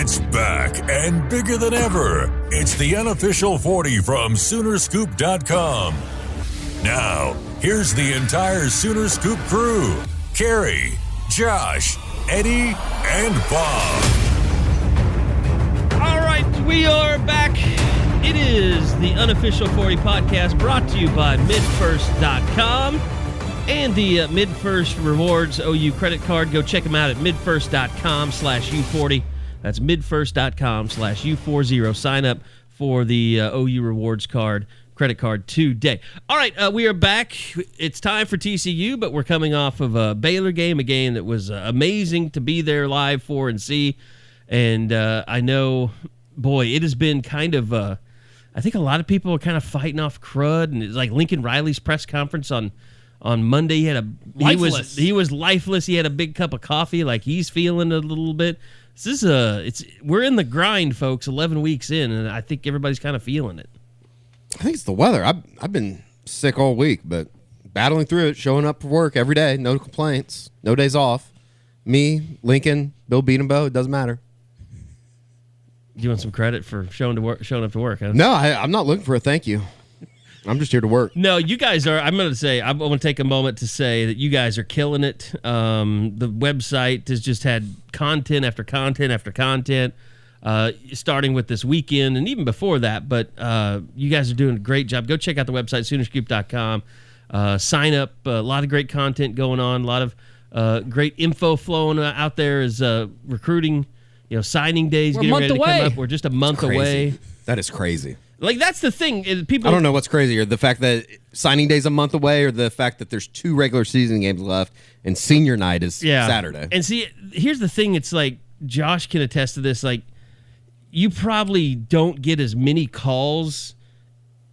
It's back and bigger than ever. It's the unofficial 40 from Soonerscoop.com. Now, here's the entire Sooner Scoop crew. Carrie, Josh, Eddie, and Bob. All right, we are back. It is the unofficial 40 podcast brought to you by midfirst.com and the MidFirst Rewards OU credit card. Go check them out at midfirst.com/U40. That's midfirst.com/U40. Sign up for the OU Rewards credit card today. All right, we are back. It's time for TCU, but we're coming off of a Baylor game, a game that was amazing to be there live for and see. And I know, boy, it has been kind of, I think a lot of people are kind of fighting off crud. And it's like Lincoln Riley's press conference on Monday. He was lifeless. He had a big cup of coffee, like he's feeling it a little bit. We're in the grind, folks. 11 weeks in, and I think everybody's kind of feeling it. I think it's the weather. I've been sick all week, but battling through it, showing up for work every day, no complaints, no days off. Me, Lincoln, Bill Beatenbow, it doesn't matter. You want some credit for showing up to work, huh? No, I'm not looking for a thank you. I'm just here to work. No, you guys are. I'm going to say, I want to take a moment to say that you guys are killing it. The website has just had content after content after content, starting with this weekend and even before that. But you guys are doing a great job. Go check out the website, Soonerscoop.com. Sign up. A lot of great content going on. A lot of great info flowing out there as recruiting, signing days getting ready to come up. We're just a month away. That is crazy. Like, that's the thing. People. I don't know what's crazier, the fact that signing day's a month away or the fact that there's 2 regular season games left and senior night is Saturday. And see, here's the thing. It's like, Josh can attest to this. Like, you probably don't get as many calls.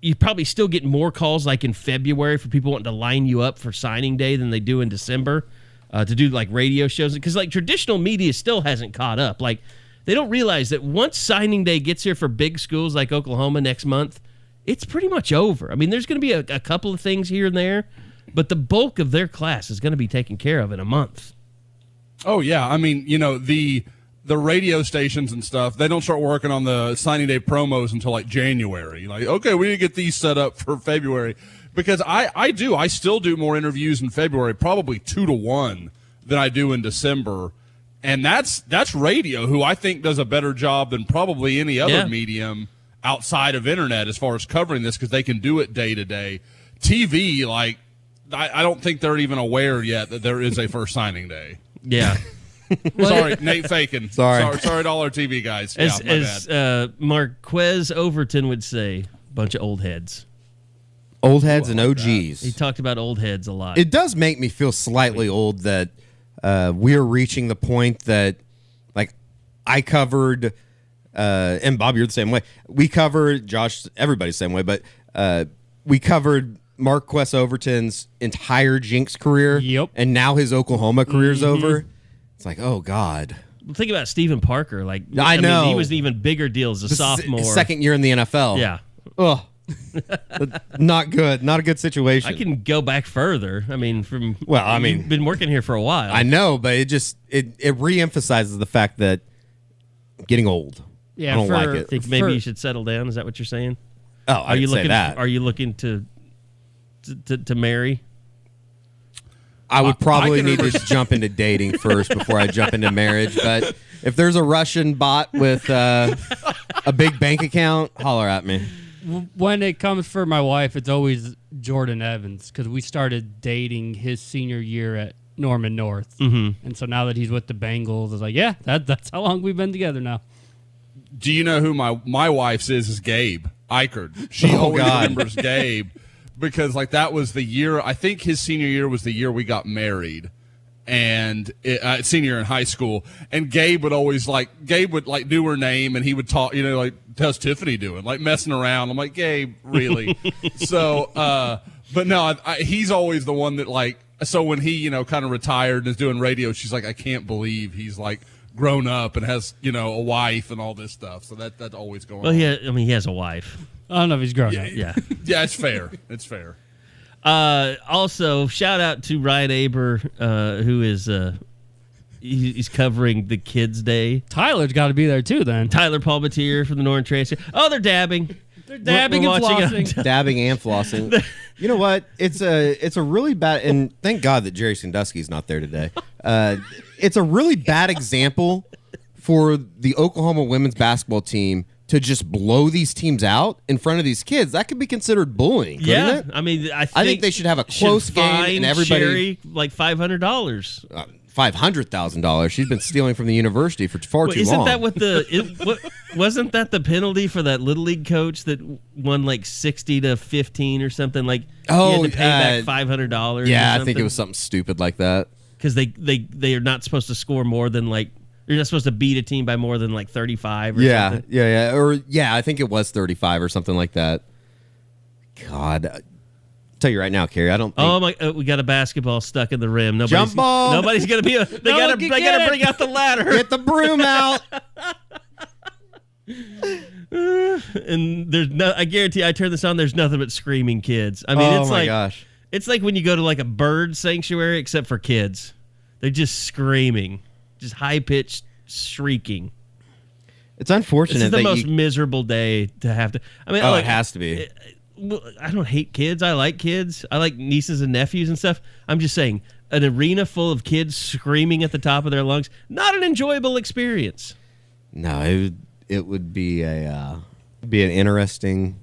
You probably still get more calls like in February for people wanting to line you up for signing day than they do in December to do like radio shows. Because like traditional media still hasn't caught up. Like, they don't realize that once signing day gets here for big schools like Oklahoma next month, it's pretty much over. I mean, there's going to be a couple of things here and there, but the bulk of their class is going to be taken care of in a month. Oh, yeah. I mean, the radio stations and stuff, they don't start working on the signing day promos until like January. Like, okay, we need to get these set up for February. Because I still do more interviews in February, probably 2 to 1 than I do in December. And that's radio, who I think does a better job than probably any other medium outside of internet as far as covering this, because they can do it day to day. TV, like, I don't think they're even aware yet that there is a first signing day. Yeah. Sorry, Nate Fakin. Sorry to all our TV guys. As Marquez Overton would say, bunch of old heads. Old heads and OGs. He talked about old heads a lot. It does make me feel slightly old that we're reaching the point that, like, I covered, and Bob, you're the same way. We covered, Josh, everybody's the same way, but we covered Marquez Overton's entire Jinx career. Yep. And now his Oklahoma career's over. It's like, oh, God. Well, think about Stephen Parker. Like, I know. mean, he was an even bigger deal as a sophomore. Second year in the NFL. Yeah. Ugh. Not good. Not a good situation. I can go back further. I mean, you've been working here for a while. I know, but it reemphasizes the fact that I'm getting old. Yeah, I don't like I it. think maybe you should settle down. Is that what you're saying? Oh, I didn't say that. Are you looking to marry? I would probably need to jump into dating first before I jump into marriage. But if there's a Russian bot with a big bank account, holler at me. When it comes for my wife, it's always Jordan Evans, because we started dating his senior year at Norman North. Mm-hmm. And so now that he's with the Bengals, it's like, yeah, that's how long we've been together now. Do you know who my wife's is Gabe Eichard? She always remembers Gabe because, like, that was the year, I think his senior year was the year we got married. And senior in high school, and Gabe would do her name, and he would talk, like, how's Tiffany doing? Like, messing around. I'm like, Gabe, really? So, but no, he's always the one that, like, so when he, kind of retired and is doing radio, she's like, I can't believe he's, like, grown up and has, a wife and all this stuff. So that's always going on. Well, he has a wife. I don't know if he's grown up. Yeah. Yeah, it's fair. It's fair. Also, shout out to Ryan Aber, who is he's covering the Kids Day. Tyler's got to be there too. Then Tyler Palmatier from the Northern Tracer. Oh, they're dabbing. They're dabbing and flossing. Dabbing and flossing. You know what? It's a really bad, and thank God that Jerry Sandusky's not there today. It's a really bad example for the Oklahoma women's basketball team to just blow these teams out in front of these kids. That could be considered bullying, couldn't it? I mean, I think they should have a close game and everybody Sherry like $500. $500,000. She's been stealing from the university for far too isn't long. That what wasn't that the penalty for that little league coach that won like 60-15 or something? Like he had to pay back $500. Yeah, I think it was something stupid like that. Because they are not supposed to score more than like. You're not supposed to beat a team by more than like 35 or something. Yeah. I think it was 35 or something like that. God, I'll tell you right now, Kerry. I don't. Think... Oh my! We got a basketball stuck in the rim. Jump ball. Nobody's gonna be. They gotta bring out the ladder. Get the broom out. And there's no. I guarantee. I turn this on. There's nothing but screaming kids. I mean, gosh. It's like when you go to like a bird sanctuary, except for kids. They're just screaming. Just high-pitched shrieking. It's unfortunate. This is the most miserable day to have to. I mean, it has to be. I don't hate kids. I like kids. I like nieces and nephews and stuff. I'm just saying, an arena full of kids screaming at the top of their lungs, not an enjoyable experience. No, it would be an interesting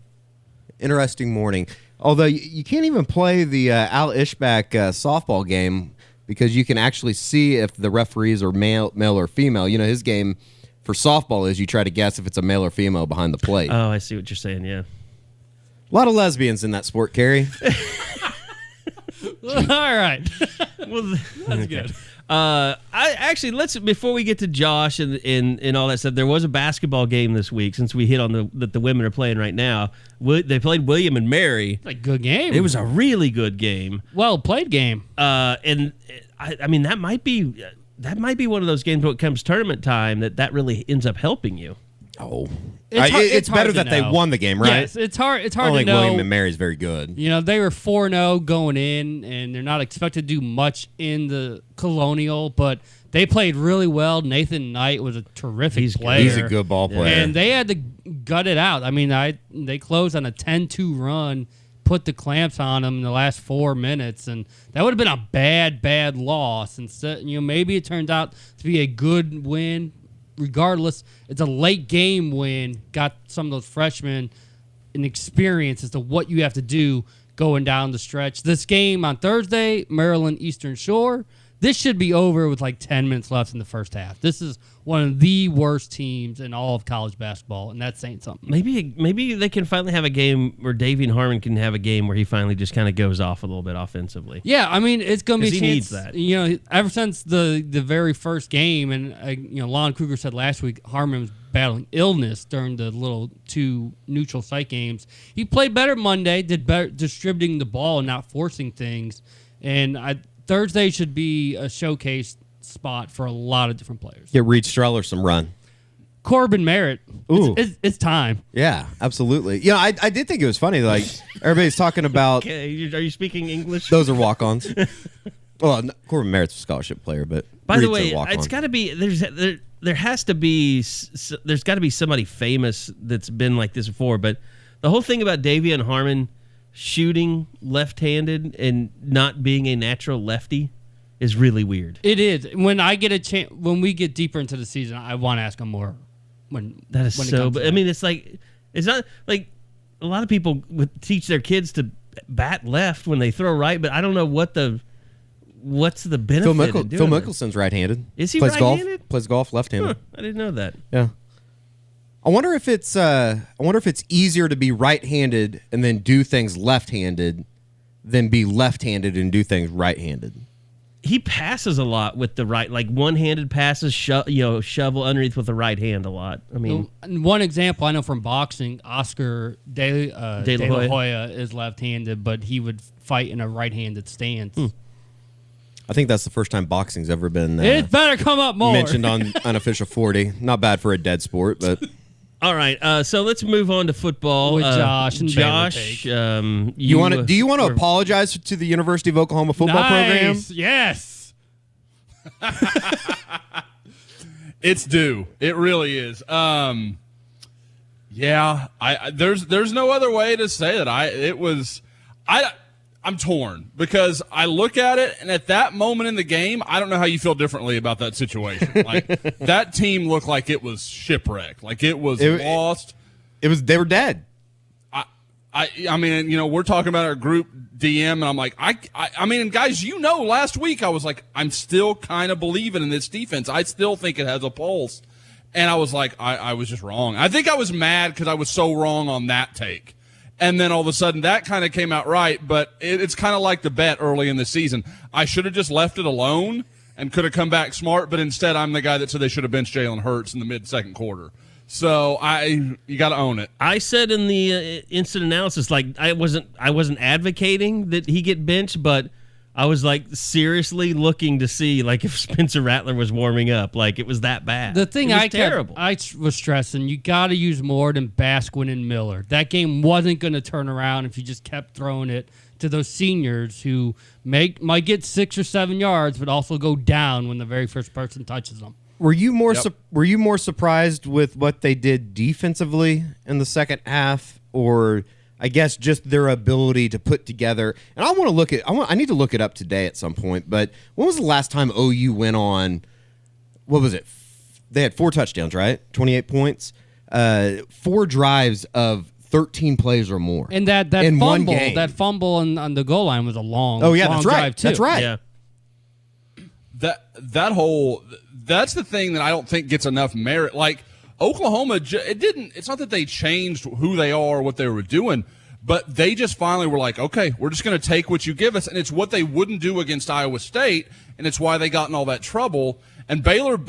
morning. Although you can't even play the Al Ishbak softball game, because you can actually see if the referees are male or female. You know, his game for softball is you try to guess if it's a male or female behind the plate. Oh, I see what you're saying, yeah. A lot of lesbians in that sport, Kerry. All right. Well, that's good. Before we get to Josh and all that stuff, there was a basketball game this week, since we hit on that the women are playing right now. They played William and Mary. A good game. It was a really good game. Well played game. And I mean, that might be one of those games when it comes tournament time that really ends up helping you. Oh, it's better hard to that they know. won the game, right? Yes, it's hard. It's I hard don't to think know. William and Mary's very good. You know, they were 4-0 going in, and they're not expected to do much in the Colonial, but they played really well. Nathan Knight was a terrific player. He's a good ball player. And they had to gut it out. I mean, they closed on a 10-2 run, put the clamps on them in the last 4 minutes, and that would have been a bad loss. Instead, maybe it turned out to be a good win. Regardless, it's a late game win. Got some of those freshmen an experience as to what you have to do going down the stretch. This game on Thursday, Maryland Eastern Shore. This should be over with like 10 minutes left in the first half. This is one of the worst teams in all of college basketball, and that's saying something. Maybe they can finally have a game where Davian Herman can have a game where he finally just kind of goes off a little bit offensively. Yeah, I mean, it's going to be a chance. He needs that. You know, ever since the very first game, and Lon Kruger said last week Harman was battling illness during the little 2 neutral site games. He played better Monday, did better distributing the ball and not forcing things, and Thursday should be a showcase spot for a lot of different players. Get Reed Streller some run. Corbin Merritt. Ooh. It's time. Yeah, absolutely. You know, I did think it was funny. Like, everybody's talking about... Okay, are you speaking English? Those are walk-ons. Well, Corbin Merritt's a scholarship player, but by Reed's the way, a walk-on. it's got to be... There's got to be somebody famous that's been like this before, but the whole thing about Davian Harman shooting left-handed and not being a natural lefty is really weird. It is. When I get a chance, when we get deeper into the season, I want to ask him more. That is so. But I mean, it's not like a lot of people would teach their kids to bat left when they throw right, but I don't know what's the benefit. Phil Mickelson's right-handed. Is he plays right-handed? Golf, plays golf left-handed. Huh, I didn't know that. Yeah. I wonder if it's easier to be right-handed and then do things left-handed than be left-handed and do things right-handed. He passes a lot with the right, like one-handed passes, shovel underneath with the right hand a lot. I mean, one example I know from boxing, Oscar De La Hoya is left-handed, but he would fight in a right-handed stance. I think that's the first time boxing's ever been it better come up more. mentioned on Unofficial 40. Not bad for a dead sport, but... All right, so let's move on to football with Josh. And Josh, do you want to apologize to the University of Oklahoma football program? Yes. It's due. It really is. Yeah, there's no other way to say that. I'm torn because I look at it, and at that moment in the game, I don't know how you feel differently about that situation. Like that team looked like it was shipwrecked, like it was lost. They were dead. I mean, we're talking about our group DM, and I'm like, I mean, guys, last week I was like, I'm still kind of believing in this defense. I still think it has a pulse. And I was like, I was just wrong. I think I was mad because I was so wrong on that take. And then all of a sudden that kind of came out right, but it's kind of like the bet early in the season. I should have just left it alone and could have come back smart, but instead I'm the guy that said they should have benched Jalen Hurts in the mid-second quarter. So you got to own it. I said in the instant analysis, like I wasn't advocating that he get benched, but I was like seriously looking to see like if Spencer Rattler was warming up, like it was that bad. The thing I was stressing, you got to use more than Basquin and Miller. That game wasn't going to turn around if you just kept throwing it to those seniors who might get 6 or 7 yards, but also go down when the very first person touches them. Were you more surprised with what they did defensively in the second half, or I guess just their ability to put together? And I need to look it up today at some point. But when was the last time OU went on? What was it? They had 4 touchdowns, right? 28 points, 4 drives of 13 plays or more. And that in fumble, one game. that fumble on the goal line was a long. Oh yeah, long that's right. drive too. That's right. Yeah. That's the thing that I don't think gets enough merit. Like Oklahoma, it's not that they changed who they are, what they were doing, but they just finally were like, okay, we're just going to take what you give us. And it's what they wouldn't do against Iowa State. And it's why they got in all that trouble. And Baylor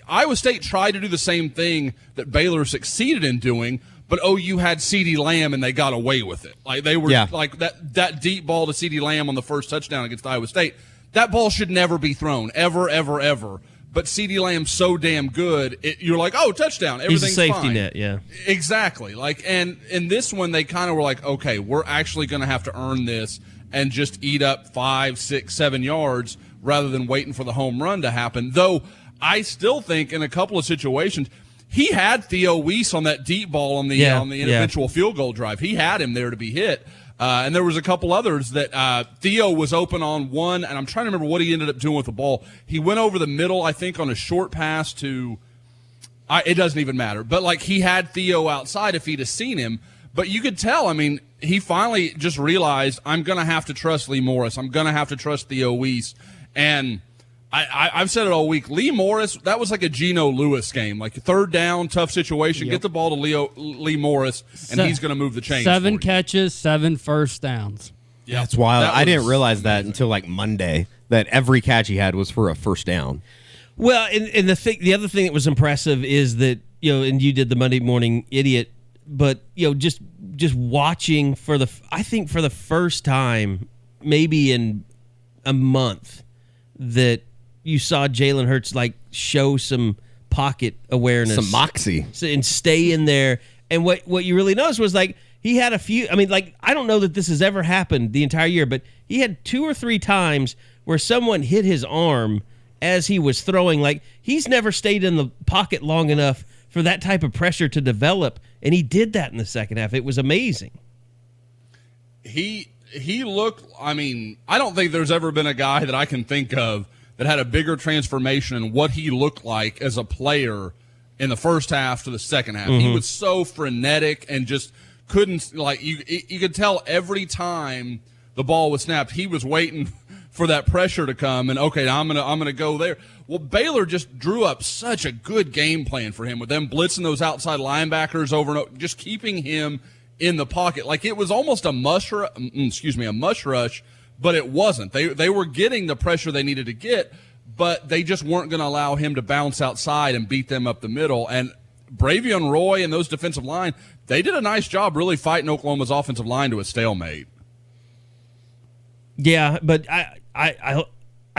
Iowa State tried to do the same thing that Baylor succeeded in doing, but OU had CeeDee Lamb and they got away with it. Like they were like that deep ball to CeeDee Lamb on the first touchdown against Iowa State. That ball should never be thrown, ever, ever, ever. But CeeDee Lamb's so damn good, you're like, oh, touchdown, everything's fine. He's a safety net, yeah. Exactly. Like, and in this one, they kind of were like, okay, we're actually going to have to earn this and just eat up 5, 6, 7 yards rather than waiting for the home run to happen. Though I still think in a couple of situations, he had Theo Weiss on that deep ball on the eventual field goal drive. He had him there to be hit. And there was a couple others that Theo was open on one, and I'm trying to remember what he ended up doing with the ball. He went over the middle, I think, on a short pass to it doesn't even matter. But, like, he had Theo outside if he'd have seen him. But you could tell, I mean, he finally just realized, I'm going to have to trust Lee Morris. I'm going to have to trust Theo Weiss. And I've said it all week. Lee Morris, that was like a Geno Lewis game. Like, third down, tough situation. Get the ball to Lee Morris, and he's going to move the chains. 7 catches, 7 first downs. Yeah, that's wild. I didn't realize that until like Monday, that every catch he had was for a first down. Well, and the other thing that was impressive is that, and you did the Monday Morning Idiot, but, just watching I think for the first time, maybe in a month, that you saw Jalen Hurts like show some pocket awareness, some moxie, and stay in there. And what you really noticed was like he had a few. I mean, like I don't know that this has ever happened the entire year, but he had 2 or 3 times where someone hit his arm as he was throwing. Like he's never stayed in the pocket long enough for that type of pressure to develop, and he did that in the second half. It was amazing. He looked. I mean, I don't think there's ever been a guy that I can think of that had a bigger transformation in what he looked like as a player in the first half to the second half. Mm-hmm. He was so frenetic and just couldn't, like, you could tell every time the ball was snapped, he was waiting for that pressure to come and, okay, I'm gonna go there. Well, Baylor just drew up such a good game plan for him with them blitzing those outside linebackers over and over, just keeping him in the pocket. Like it was almost a mush rush, but it wasn't. They were getting the pressure they needed to get, but they just weren't going to allow him to bounce outside and beat them up the middle. And Bravion Roy and those defensive line, they did a nice job really fighting Oklahoma's offensive line to a stalemate. Yeah, but I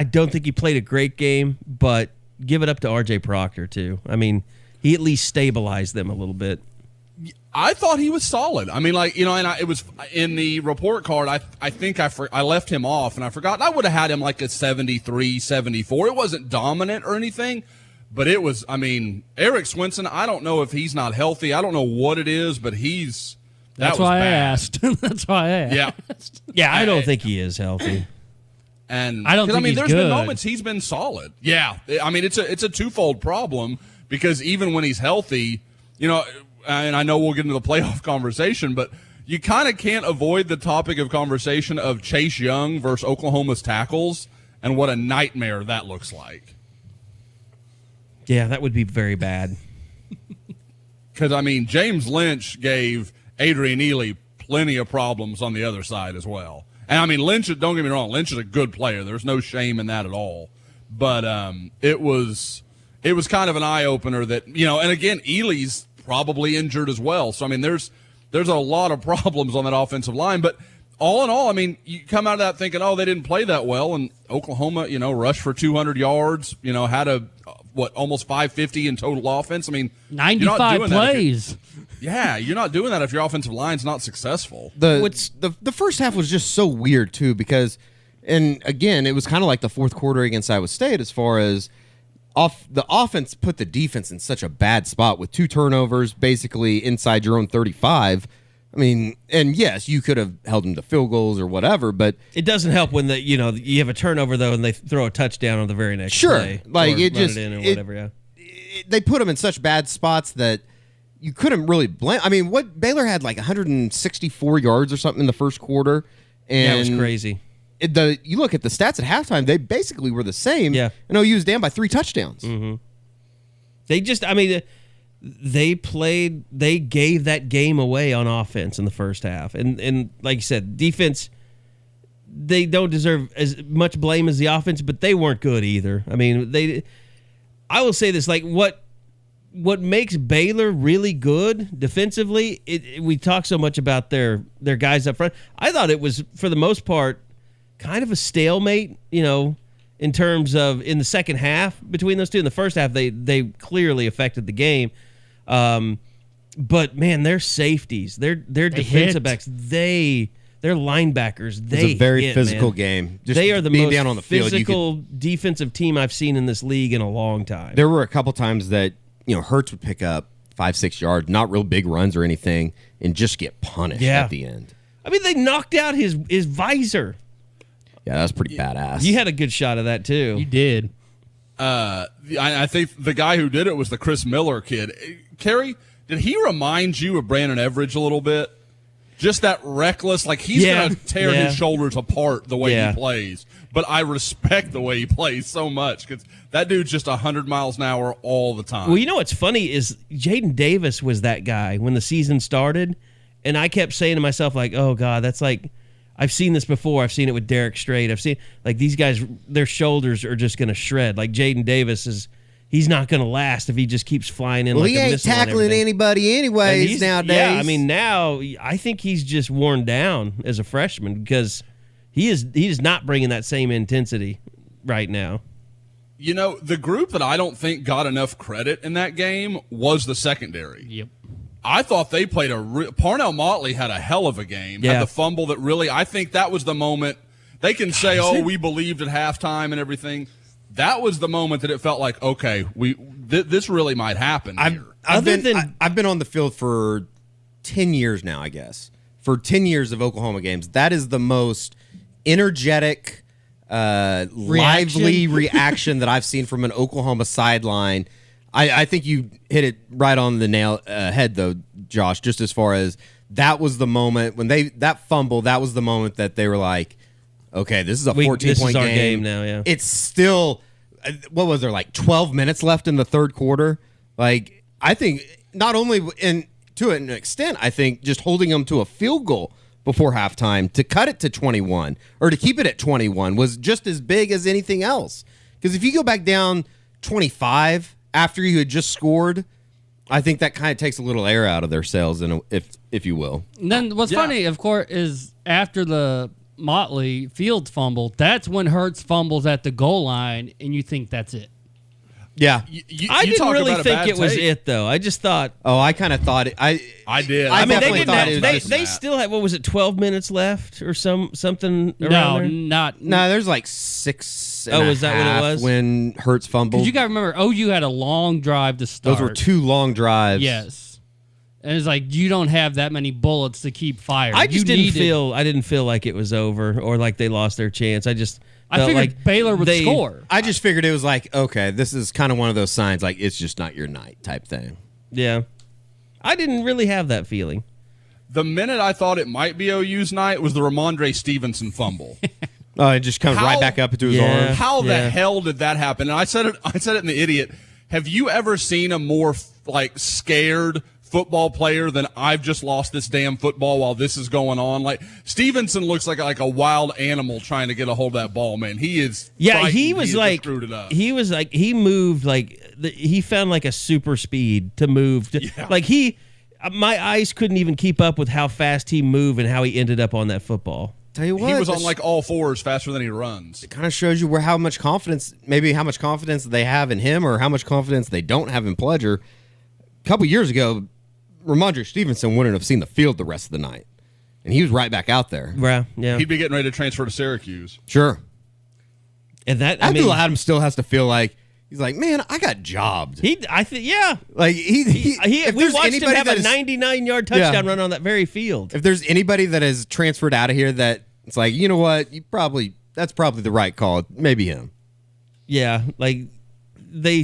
don't think he played a great game, but give it up to R.J. Proctor too. I mean, he at least stabilized them a little bit. I thought he was solid. I mean, like, you know, and it was in the report card. I think I left him off, and I forgot. I would have had him like a 73, 74. It wasn't dominant or anything, but it was. I mean, Eric Swinson. I don't know if he's not healthy. I don't know what it is, but That's why I asked. That's why I asked. Yeah, Yeah, I don't think he is healthy. And I don't think he's there's good. been moments he's been solid. Yeah, I mean, it's a twofold problem because even when he's healthy, you know, and I know we'll get into the playoff conversation, but you kind of can't avoid the topic of conversation of Chase Young versus Oklahoma's tackles and what a nightmare that looks like. Yeah, that would be very bad. Because, I mean, James Lynch gave Adrian Ely plenty of problems on the other side as well. And, I mean, Lynch, don't get me wrong, Lynch is a good player. There's no shame in that at all. But it was kind of an eye-opener that, you know, and again, Ely's probably injured as well. So, I mean, there's a lot of problems on that offensive line. But all in all, I mean, you come out of that thinking, oh, they didn't play that well. And Oklahoma, you know, rushed for 200 yards, you know, had almost 550 in total offense. I mean, 95 plays. You're not doing that if your offensive line's not successful. The first half was just so weird too because, and again, it was kind of like the fourth quarter against Iowa State as far as the offense put the defense in such a bad spot with 2 turnovers basically inside your own 35. I mean, and yes, you could have held them to field goals or whatever, but it doesn't help when you have a turnover though and they throw a touchdown on the very next play. Like or it run just it in or whatever. Yeah, they put them in such bad spots that you couldn't really blame. I mean, what Baylor had like 164 yards or something in the first quarter, and that was crazy. You look at the stats at halftime; they basically were the same. Yeah, and OU was down by 3 touchdowns. Mm-hmm. They just, I mean, they gave that game away on offense in the first half, and like you said, defense. They don't deserve as much blame as the offense, but they weren't good either. I mean, I will say this: like what makes Baylor really good defensively, we talk so much about their guys up front. I thought it was, for the most part, kind of a stalemate, you know, in terms of in the second half between those two. In the first half, they clearly affected the game. But, man, their safeties, their defensive backs, their linebackers, it's a very physical game. Just they are the being most down on the field, physical defensive team I've seen in this league in a long time. There were a couple times that, you know, Hurts would pick up 5-6 yards, not real big runs or anything, and just get punished at the end. I mean, they knocked out his visor. Yeah, that was pretty badass. You had a good shot of that, too. You did. I think the guy who did it was the Chris Miller kid. Kerry, did he remind you of Brandon Everidge a little bit? Just that reckless, like he's going to tear his shoulders apart the way he plays. But I respect the way he plays so much because that dude's just 100 miles an hour all the time. Well, you know what's funny is Jaden Davis was that guy when the season started, and I kept saying to myself, like, oh, God, that's like, I've seen this before. I've seen it with Derek Strait. I've seen, like, these guys, their shoulders are just going to shred. Like, Jaden Davis he's not going to last if he just keeps flying in like a missile. He ain't tackling anybody anyways nowadays. Yeah, I mean, now I think he's just worn down as a freshman because he is not bringing that same intensity right now. You know, the group that I don't think got enough credit in that game was the secondary. Yep. I thought they played Parnell Motley had a hell of a game. Yeah. Had the fumble that really, I think that was the moment. They can say, we believed at halftime and everything. That was the moment that it felt like, okay, this really might happen here. I've been on the field for 10 years now, I guess. For 10 years of Oklahoma games, that is the most energetic, lively reaction that I've seen from an Oklahoma sideline. I think you hit it right on the head, though, Josh, just as far as that was the moment when that fumble, that was the moment that they were like, okay, this is a 14-point game now, yeah. It's still, what was there, like 12 minutes left in the third quarter? Like, I think not only to an extent, I think just holding them to a field goal before halftime to cut it to 21 or to keep it at 21 was just as big as anything else. Because if you go back down 25 after you had just scored, I think that kind of takes a little air out of their sails, if you will. And then what's funny, of course, is after the Motley field fumble, that's when Hurts fumbles at the goal line, and you think that's it. Yeah. I didn't talk really about a think bad it was take. it though. I just thought. Oh, I kind of thought it. I did. I mean, they definitely didn't. thought it Have, was they just- still had, what was it, 12 minutes left or something? No, around there? not. No, there's like 6. Oh, is that what it was? When Hurts fumbled? Because you got to remember, OU had a long drive to start. Those were 2 long drives. Yes. And it's like, you don't have that many bullets to keep firing. I just You didn't needed- feel. I didn't feel like it was over or like they lost their chance. I just. I felt figured like Baylor would they- score. I just figured it was like, okay, this is kind of one of those signs, like it's just not your night type thing. Yeah, I didn't really have that feeling. The minute I thought it might be OU's night was the Ramondre Stevenson fumble. Oh, it just comes How- right back up into his Yeah. arms. How Yeah. the hell did that happen? And I said it in the idiot. Have you ever seen a more like scared football player than I've just lost this damn football while this is going on? Like Stevenson looks like a wild animal trying to get a hold of that ball, man. He is. Yeah, frightened. he was has like screwed it up. he was like he moved like he found like a super speed to move. Like my eyes couldn't even keep up with how fast he moved and how he ended up on that football. Tell you what, He was on like all fours faster than he runs. kind of shows you how much confidence they have in him, or how much confidence they don't have in Pledger. A couple years ago, Ramondre Stevenson wouldn't have seen the field the rest of the night, and he was right back out there. Yeah. He'd be getting ready to transfer to Syracuse. Sure. And that Abdul Adams still has to feel like he's like, man, I got jobbed. I think yeah. Like if We there's watched him anybody have that a is- 99-yard touchdown run on that very field. If there's anybody that has transferred out of here that it's like, you know what, that's probably the right call. Maybe him. Yeah, like they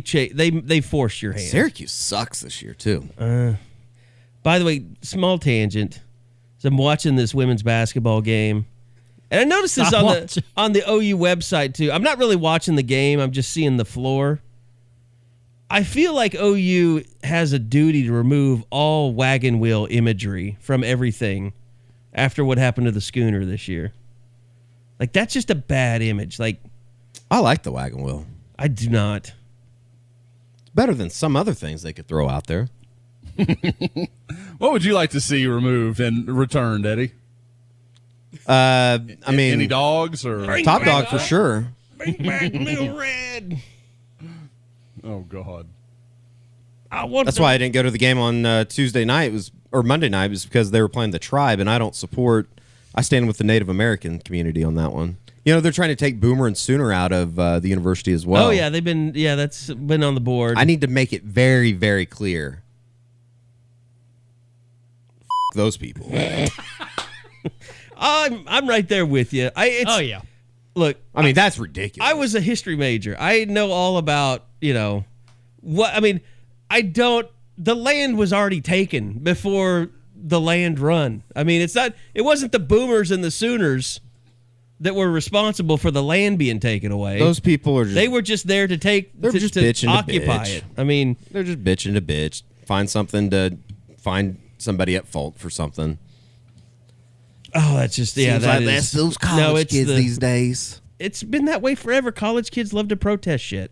force your hand. Syracuse sucks this year too. By the way, small tangent. So I'm watching this women's basketball game, and I noticed this Stop watching. on the OU website too. I'm not really watching the game. I'm just seeing the floor. I feel like OU has a duty to remove all wagon wheel imagery from everything after what happened to the schooner this year. Like, that's just a bad image. Like, I like the wagon wheel. I do not. It's better than some other things they could throw out there. What would you like to see removed and returned, Eddie? I mean, Any dogs or Top Dog for sure. Bring back Mill Red. Oh God. That's why I didn't go to the game on Tuesday night. Or Monday night. It was because they were playing the Tribe, and I stand with the Native American community on that one. You know, they're trying to take Boomer and Sooner out of the university as well. Oh, yeah, that's been on the board. I need to make it very, very clear. Those people. I'm right there with you. Oh, yeah. Look, I mean, that's ridiculous. I was a history major. I know all about, what I mean, the land was already taken before the land run. I mean, it wasn't the Boomers and the Sooners that were responsible for the land being taken away. Those people are just... They were just there to bitching to occupy bitch. it. I mean, They're just bitching to bitch. Find somebody at fault for something. oh, that's just, yeah, that is. That's those college No, it's kids the- these days. It's been that way forever. College kids love to protest shit.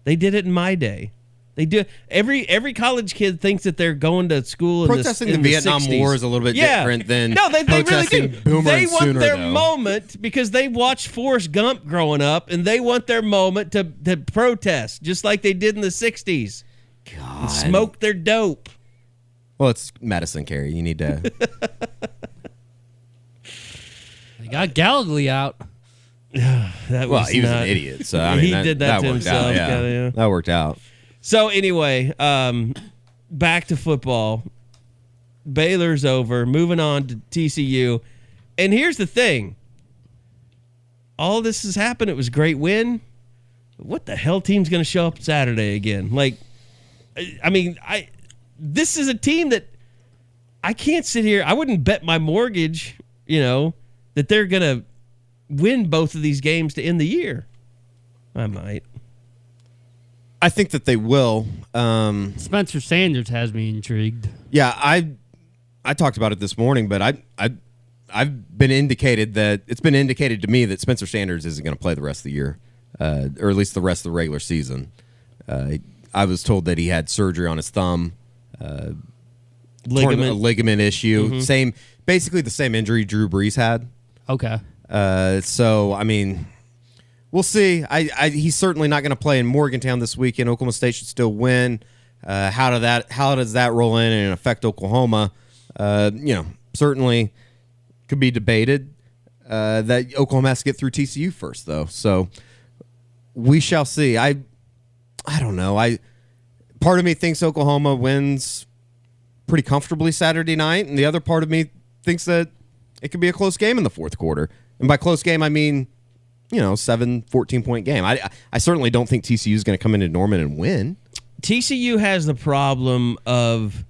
They did it in my day. They do. Every college kid thinks that they're going to school in Protesting in the Vietnam 60s. War is a little bit different than no, they really protesting do. Boomer They and want Sooner, their though. moment because they watched Forrest Gump growing up, and they want their moment to protest, just like they did in the 60s. God. And smoke their dope. Well, it's Madison Carey. You need to... They got Gallagher out. That Well, was he was not- an idiot, so I mean, He did that to worked himself, Out, yeah. kinda, yeah. That worked out. So anyway, back to football. Baylor's over. Moving on to TCU. And here's the thing. All this has happened. It was a great win. What the hell team's going to show up Saturday again? Like, I mean, this is a team that I can't sit here. I wouldn't bet my mortgage, that they're going to win both of these games to end the year. I might. I think that they will. Spencer Sanders has me intrigued. Yeah, I talked about it this morning, but I've been indicated that it's been indicated to me that Spencer Sanders isn't going to play the rest of the year, or at least the rest of the regular season. I was told that he had surgery on his thumb, Ligament. a ligament issue, basically the same injury Drew Brees had. Okay. So I mean, we'll see. He's certainly not going to play in Morgantown this weekend. Oklahoma State should still win. How does that roll in and affect Oklahoma? Certainly could be debated. That Oklahoma has to get through TCU first, though. So we shall see. I don't know. Part of me thinks Oklahoma wins pretty comfortably Saturday night, and the other part of me thinks that it could be a close game in the fourth quarter. And by close game, I mean, 7, 14-point game. I certainly don't think TCU is going to come into Norman and win. TCU has the problem of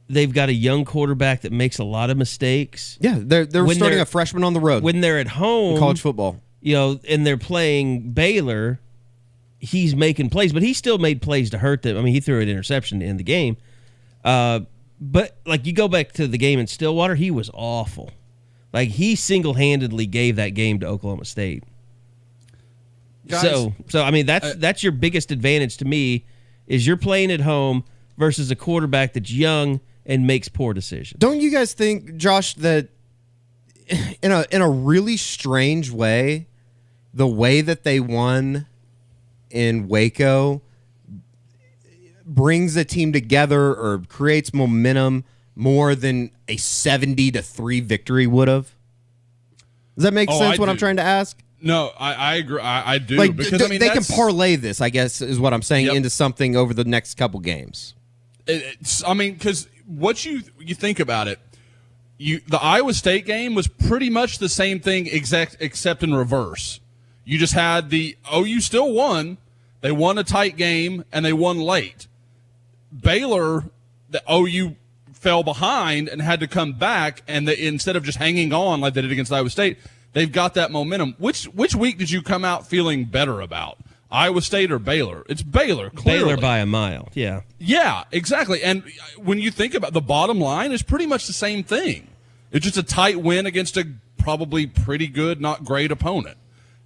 they've got a young quarterback that makes a lot of mistakes. Yeah, they're starting a freshman on the road. When they're at home, in college football, and they're playing Baylor, he's making plays, but he still made plays to hurt them. I mean, he threw an interception in the game. But like you go back to the game in Stillwater, he was awful. Like he single-handedly gave that game to Oklahoma State. Guys, so I mean that's your biggest advantage to me is you're playing at home versus a quarterback that's young and makes poor decisions. Don't you guys think, Josh, that in a really strange way, the way that they won in Waco brings the team together or creates momentum more than a 70-3 victory would have? Does that make sense? What I'm trying to ask? No, I agree. I do. Like, because I mean, they can parlay this, I guess, is what I'm saying, Yep. into something over the next couple games. Because what you think about it, the Iowa State game was pretty much the same thing, except in reverse. You just had the OU still won. They won a tight game and they won late. Baylor, the OU fell behind and had to come back, and instead of just hanging on like they did against Iowa State, they've got that momentum. Which week did you come out feeling better about? Iowa State or Baylor? It's Baylor, clearly. Baylor by a mile, yeah. Yeah, exactly. And when you think about the bottom line, it's pretty much the same thing. It's just a tight win against a probably pretty good, not great opponent.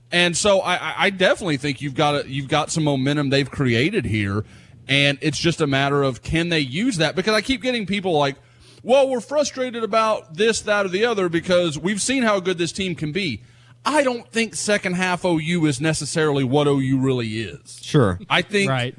And so I definitely think you've got some momentum they've created here, and it's just a matter of can they use that? Because I keep getting people like, well, we're frustrated about this, that, or the other because we've seen how good this team can be. I don't think second half OU is necessarily what OU really is. Sure. I think Right.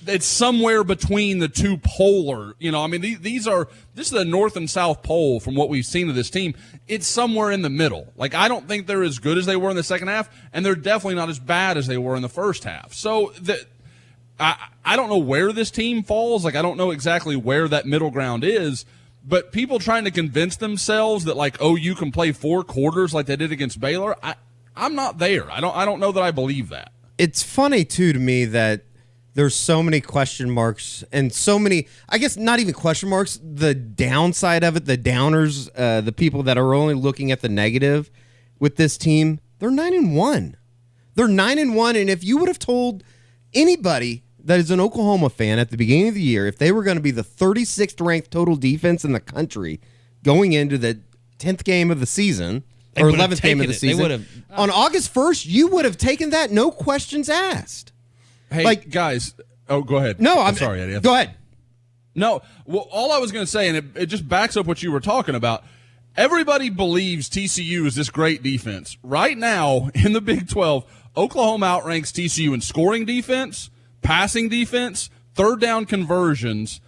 it's somewhere between the two polar. I mean, this is the north and south pole from what we've seen of this team. It's somewhere in the middle. Like, I don't think they're as good as they were in the second half, and they're definitely not as bad as they were in the first half. So I don't know where this team falls. Like, I don't know exactly where that middle ground is. But people trying to convince themselves that like OU can play 4 quarters like they did against Baylor, I'm not there. I don't know that I believe that. It's funny too to me that there's so many question marks and so many, I guess not even question marks, the downside of it, the downers, the people that are only looking at the negative with this team, they're 9-1. They're 9-1, and if you would have told anybody that is an Oklahoma fan at the beginning of the year, if they were going to be the 36th ranked total defense in the country going into the 10th game of the season, or 11th game of the season, on August 1st, you would have taken that, no questions asked. Hey, guys. Oh, go ahead. No, I'm sorry, Eddie. Go ahead. No, well, all I was going to say, and it just backs up what you were talking about, everybody believes TCU is this great defense. Right now, in the Big 12, Oklahoma outranks TCU in scoring defense, passing defense, third down conversions,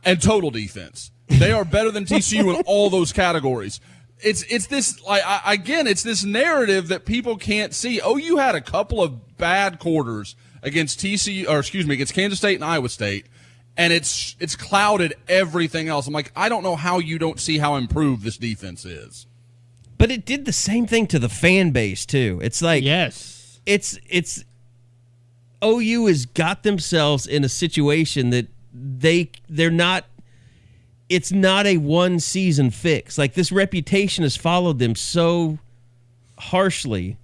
and total defense. They are better than TCU in all those categories. It's this, like, again, it's this narrative that people can't see. OU had a couple of bad quarters against against Kansas State and Iowa State, and it's clouded everything else. I'm like, I don't know how you don't see how improved this defense is. But it did the same thing to the fan base too. It's like, yes, it's OU has got themselves in a situation that they're not. It's not a one season fix. Like, this reputation has followed them so harshly.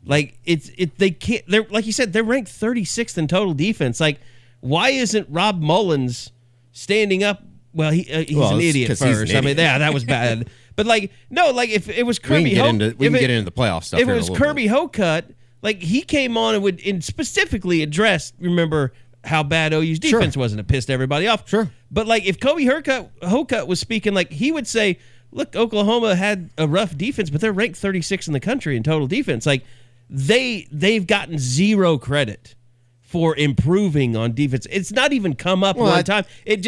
Like, they can't. They're, like you said, they're ranked 36th in total defense. Like, why isn't Rob Mullins standing up? Well, he's an idiot first. I mean, yeah, that was bad. But like, no, like if it was Kirby, we can get into the playoff stuff. If it was Kirby Hocutt, like, he came on and specifically addressed, remember, how bad OU's defense was, and it pissed everybody off. Sure. But like, if Kobe Hocutt was speaking, like, he would say, look, Oklahoma had a rough defense, but they're ranked 36th in the country in total defense. Like, they've gotten zero credit for improving on defense. It's not even come up one time. It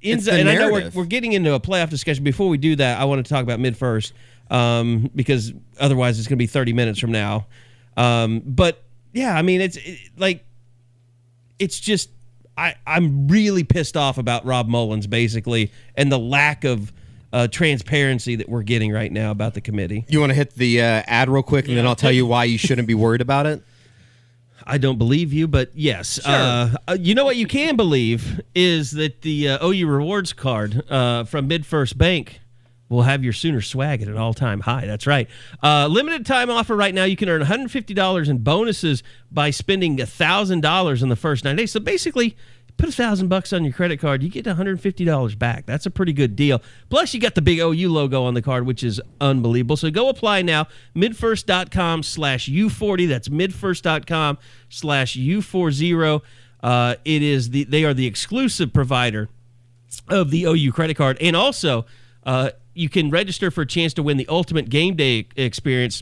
ends up, and I know we're getting into a playoff discussion. Before we do that, I want to talk about mid-first because otherwise it's going to be 30 minutes from now. But yeah, I mean, it's just I'm really pissed off about Rob Mullins basically and the lack of transparency that we're getting right now about the committee. You want to hit the ad real quick, and then I'll tell you why you shouldn't be worried about it? I don't believe you, but yes. Sure. You know what you can believe is that the OU Rewards card from MidFirst Bank will have your Sooner swag at an all-time high. That's right. Limited time offer right now. You can earn $150 in bonuses by spending $1,000 in the first 9 days. So basically, put $1,000 on your credit card, you get $150 back. That's a pretty good deal. Plus, you got the big OU logo on the card, which is unbelievable. So go apply now. midfirst.com/U40. That's midfirst.com/U40. They are the exclusive provider of the OU credit card. And also, you can register for a chance to win the ultimate game day experience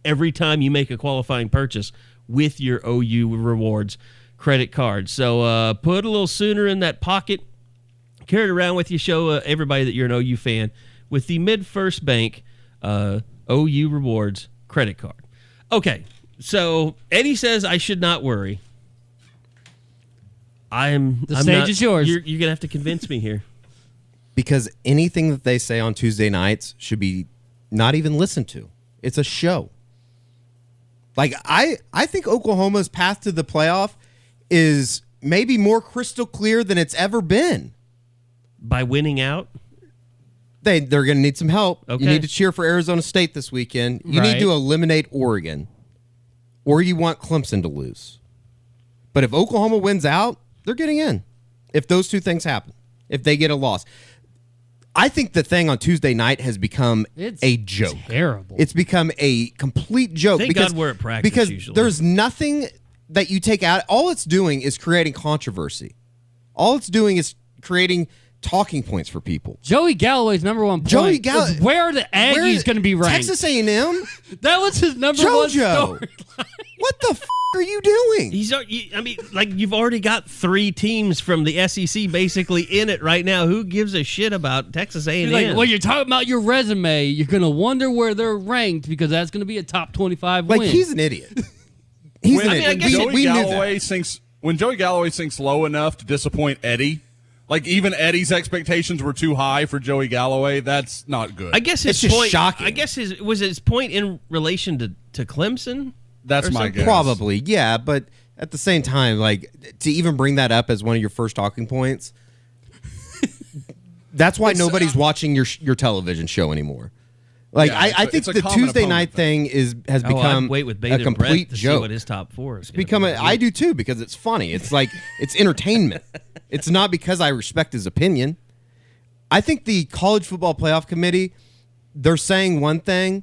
every time you make a qualifying purchase with your OU Rewards credit card. So put a little Sooner in that pocket, carry it around with you, show everybody that you're an OU fan with the MidFirst Bank OU Rewards credit card. Okay, so Eddie says I should not worry. The stage is yours. You're going to have to convince me here. Because anything that they say on Tuesday nights should be not even listened to. It's a show. Like, I think Oklahoma's path to the playoff is maybe more crystal clear than it's ever been. By winning out? They're going to need some help. Okay. You need to cheer for Arizona State this weekend. You need to eliminate Oregon. Or you want Clemson to lose. But if Oklahoma wins out, they're getting in. If those two things happen. If they get a loss. I think the thing on Tuesday night has become a joke. Terrible. It's become a complete joke. Thank God we're at practice because usually. There's nothing that you take out. All it's doing is creating controversy. All it's doing is creating talking points for people. Joey Galloway's number one point is where are the Aggies going to be ranked? Texas A&M? That was his number one story. What the are you doing? You've already got 3 teams from the SEC basically in it right now. Who gives a shit about Texas A&M? When you're talking about your resume, you're going to wonder where they're ranked because that's going to be a top 25 win. He's an idiot. He's an idiot. When Joey Galloway sinks low enough to disappoint Eddie, like even Eddie's expectations were too high for Joey Galloway, that's not good. I guess his point, shocking. I guess his point in relation to Clemson? That's my guess. Probably, yeah, but at the same time, like, to even bring that up as one of your first talking points, that's why nobody's watching your television show anymore. Like, yeah, I think the Tuesday night thing has become a complete joke. See what his top 4 is. I do too, because it's funny. It's like it's entertainment. It's not because I respect his opinion. I think the College Football Playoff Committee, they're saying one thing.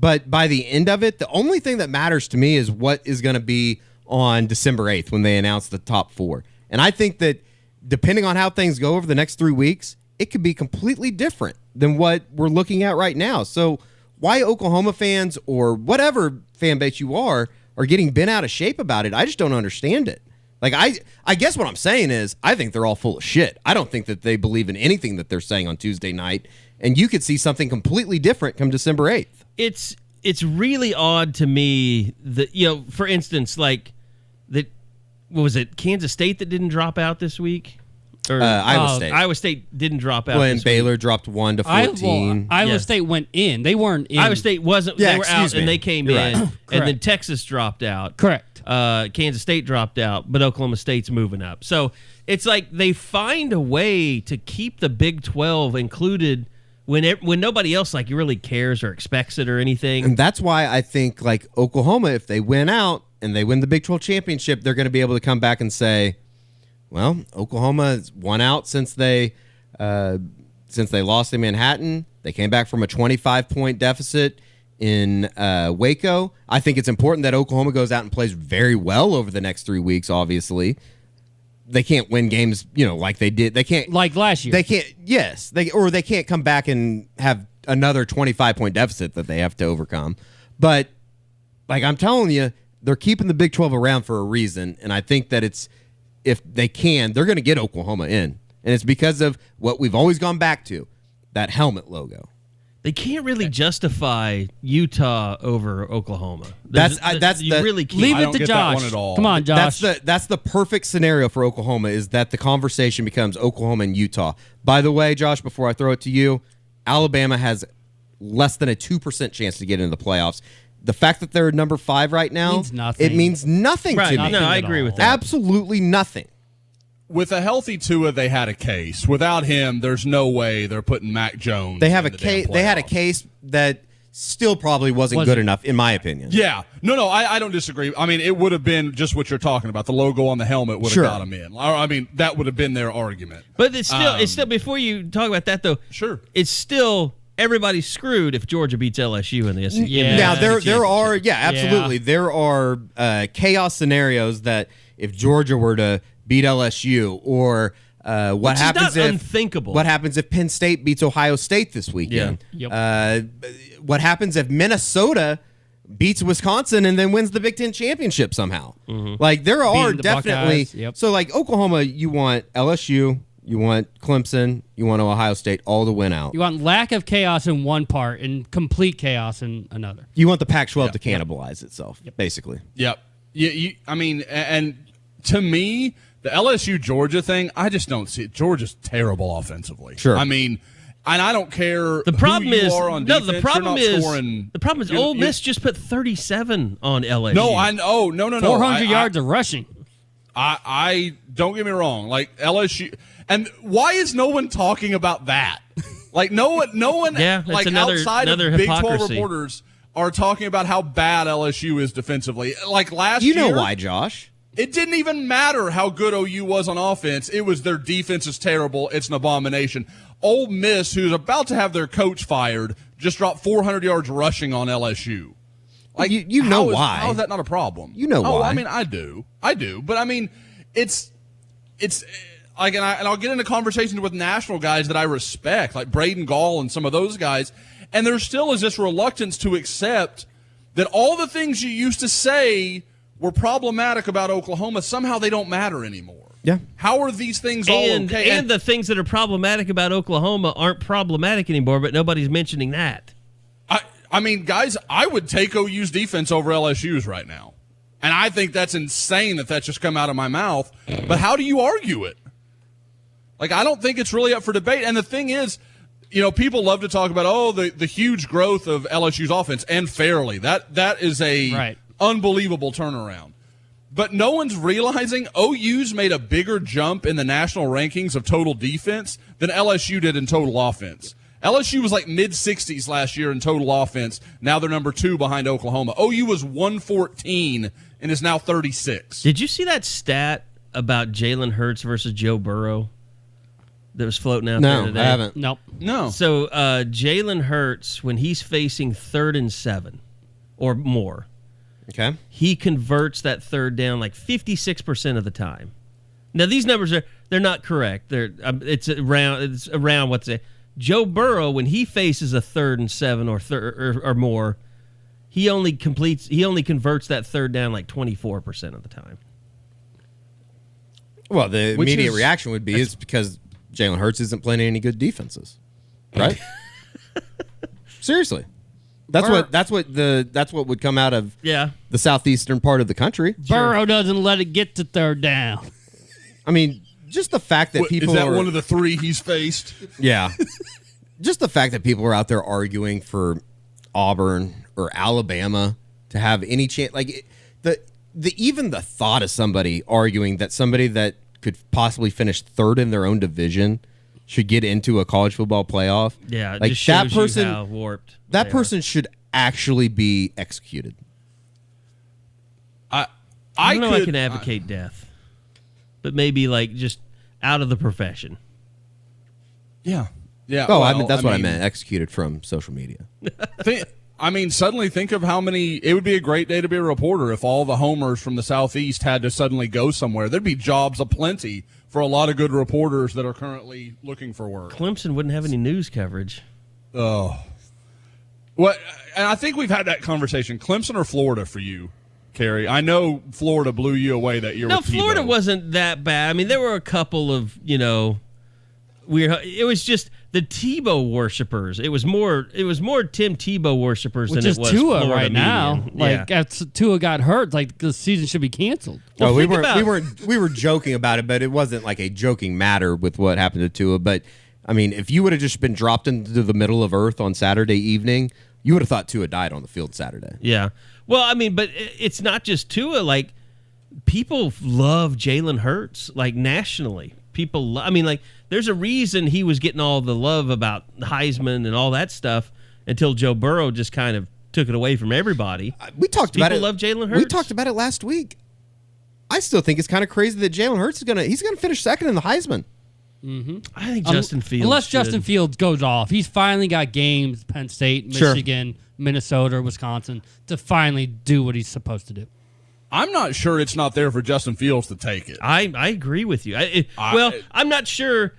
But by the end of it, the only thing that matters to me is what is going to be on December 8th when they announce the top 4. And I think that depending on how things go over the next 3 weeks, it could be completely different than what we're looking at right now. So why Oklahoma fans or whatever fan base you are getting bent out of shape about it, I just don't understand it. Like, I guess what I'm saying is I think they're all full of shit. I don't think that they believe in anything that they're saying on Tuesday night. And you could see something completely different come December 8th. It's really odd to me that, for instance, like that, what was it, Kansas State that didn't drop out this week? Or Iowa State. Iowa State didn't drop out. When Baylor dropped 1-14. Iowa State went in. They weren't in. Iowa State wasn't. Yeah, they were out and they came in. Right. And then Texas dropped out. Correct. Kansas State dropped out, but Oklahoma State's moving up. So it's like they find a way to keep the Big 12 included when nobody else really cares or expects it or anything. And that's why I think like Oklahoma, if they win out and they win the Big 12 championship, they're going to be able to come back and say, well, Oklahoma's won out since they lost in Manhattan. They came back from a 25-point deficit in Waco. I think it's important that Oklahoma goes out and plays very well over the next 3 weeks, obviously. They can't win games, like they did. They can't, like last year. They can't. Yes, they can't come back and have another 25-point deficit that they have to overcome. But like I'm telling you, they're keeping the Big 12 around for a reason, and I think that if they can, they're going to get Oklahoma in, and it's because of what we've always gone back to, that helmet logo. They can't really justify Utah over Oklahoma. You really can't. Leave I it don't to get Josh. that one at all. Come on, Josh. That's the perfect scenario for Oklahoma, is that the conversation becomes Oklahoma and Utah. By the way, Josh, before I throw it to you, Alabama has less than a 2% chance to get into the playoffs. The fact that they're number 5 right now, Means nothing. it means nothing Right. to me. No, I at agree all. with that. Absolutely nothing. With a healthy Tua, they had a case. Without him, there's no way they're putting Mac Jones. They have in a the damn case. They had a playoffs. case that still probably wasn't good enough, in my opinion. Yeah. No, I don't disagree. I mean, it would have been just what you're talking about. The logo on the helmet would have Sure. got them in. I mean, that would have been their argument. But it's still before you talk about that though. Sure. It's still everybody's screwed if Georgia beats LSU in the SEC. Yeah. Now there championship. are absolutely there are chaos scenarios that if Georgia were to beat LSU or what Which is happens not if unthinkable. What happens if Penn State beats Ohio State this weekend? Yeah. What happens if Minnesota beats Wisconsin and then wins the Big Ten championship somehow? Like there are Beating the definitely Buckeyes, yep. so like Oklahoma, you want LSU, you want Clemson, you want Ohio State all to win out. You want lack of chaos in one part and complete chaos in another. You want the Pac-12 to cannibalize itself, basically. Yep. I mean, and to me, the LSU Georgia thing, I just don't see it. Georgia's terrible offensively. Sure. I mean, and I don't care. The problem who you is are on no. defense, The problem you're not is scoring, the problem is you're- Ole you're- Miss just put 37 on LSU. No, I know. No. 400 yards of rushing. I don't get me wrong. Like LSU, and why is no one talking about that? Like no one. Yeah, that's like another outside of hypocrisy. Big 12 reporters are talking about how bad LSU is defensively. Like last You year, know why, Josh? it didn't even matter how good OU was on offense. It was their defense is terrible. It's an abomination. Ole Miss, who's about to have their coach fired, just dropped 400 yards rushing on LSU. Like You know why. How is that not a problem? You know why. I mean, I do. But I mean, it's like, and I'll get into conversations with national guys that I respect, like Braden Gall and some of those guys, and there still is this reluctance to accept that all the things you used to say were problematic about Oklahoma, somehow they don't matter anymore. Yeah. How are these things all and okay? and the things that are problematic about Oklahoma aren't problematic anymore, but nobody's mentioning that. I mean, guys, I would take OU's defense over LSU's right now. And I think that's insane that that's just come out of my mouth. But how do you argue it? Like, I don't think it's really up for debate. And the thing is, you know, people love to talk about, the huge growth of LSU's offense, and fairly. That is a unbelievable turnaround. But no one's realizing OU's made a bigger jump in the national rankings of total defense than LSU did in total offense. LSU was like mid-60s last year in total offense. Now they're number 2 behind Oklahoma. OU was 114 and is now 36. Did you see that stat about Jalen Hurts versus Joe Burrow that was floating out there today? I haven't. Nope. No. So Jalen Hurts, when he's facing 3rd and 7 or more, Okay. he converts that third down like 56% of the time. Now these numbers they're not correct. It's around what's it. Joe Burrow, when he faces a 3rd and 7 or more, he only converts that third down like 24% of the time. Well, the Which immediate is- reaction would be it's because Jalen Hurts isn't playing any good defenses, right? Seriously, that's what would come out of Yeah. the southeastern part of the country. Burrow doesn't let it get to third down. I mean, just the fact that people is that are, one of the 3 he's faced? yeah, just the fact that people are out there arguing for Auburn or Alabama to have any chance, like even the thought of somebody arguing that somebody that could possibly finish 3rd in their own division should get into a college football playoff. Yeah, it like just that shows person, you how warped that they person should actually be executed. I don't know. I can advocate death, but maybe like just out of the profession. Yeah. Yeah. Oh, well, that's what I meant. Executed from social media. Suddenly think of how many. It would be a great day to be a reporter if all the homers from the Southeast had to suddenly go somewhere. There'd be jobs aplenty for a lot of good reporters that are currently looking for work. Clemson wouldn't have any news coverage. Oh. What? And I think we've had that conversation. Clemson or Florida for you, Kerry? I know Florida blew you away that year. No, with Tebow. Florida wasn't that bad. I mean, there were a couple of, weird. It was just the Tebow worshipers. It was more Tim Tebow worshipers Which than is it was Tua Florida right now. media. After Tua got hurt, the season should be canceled. Well, we think were joking about it, but it wasn't like a joking matter with what happened to Tua. But I mean, if you would have just been dropped into the middle of Earth on Saturday evening, you would have thought Tua died on the field Saturday. Yeah. Well, I mean, but it's not just Tua. Like, people love Jalen Hurts, nationally. People, there's a reason he was getting all the love about Heisman and all that stuff until Joe Burrow just kind of took it away from everybody. We talked about it. People love Jalen Hurts. We talked about it last week. I still think it's kind of crazy that Jalen Hurts he's gonna finish second in the Heisman. Mm-hmm. I think Justin Fields unless should. Justin Fields goes off. He's finally got games, Penn State, Michigan, Minnesota, Wisconsin, to finally do what he's supposed to do. I'm not sure it's not there for Justin Fields to take it. I agree with you. I'm not sure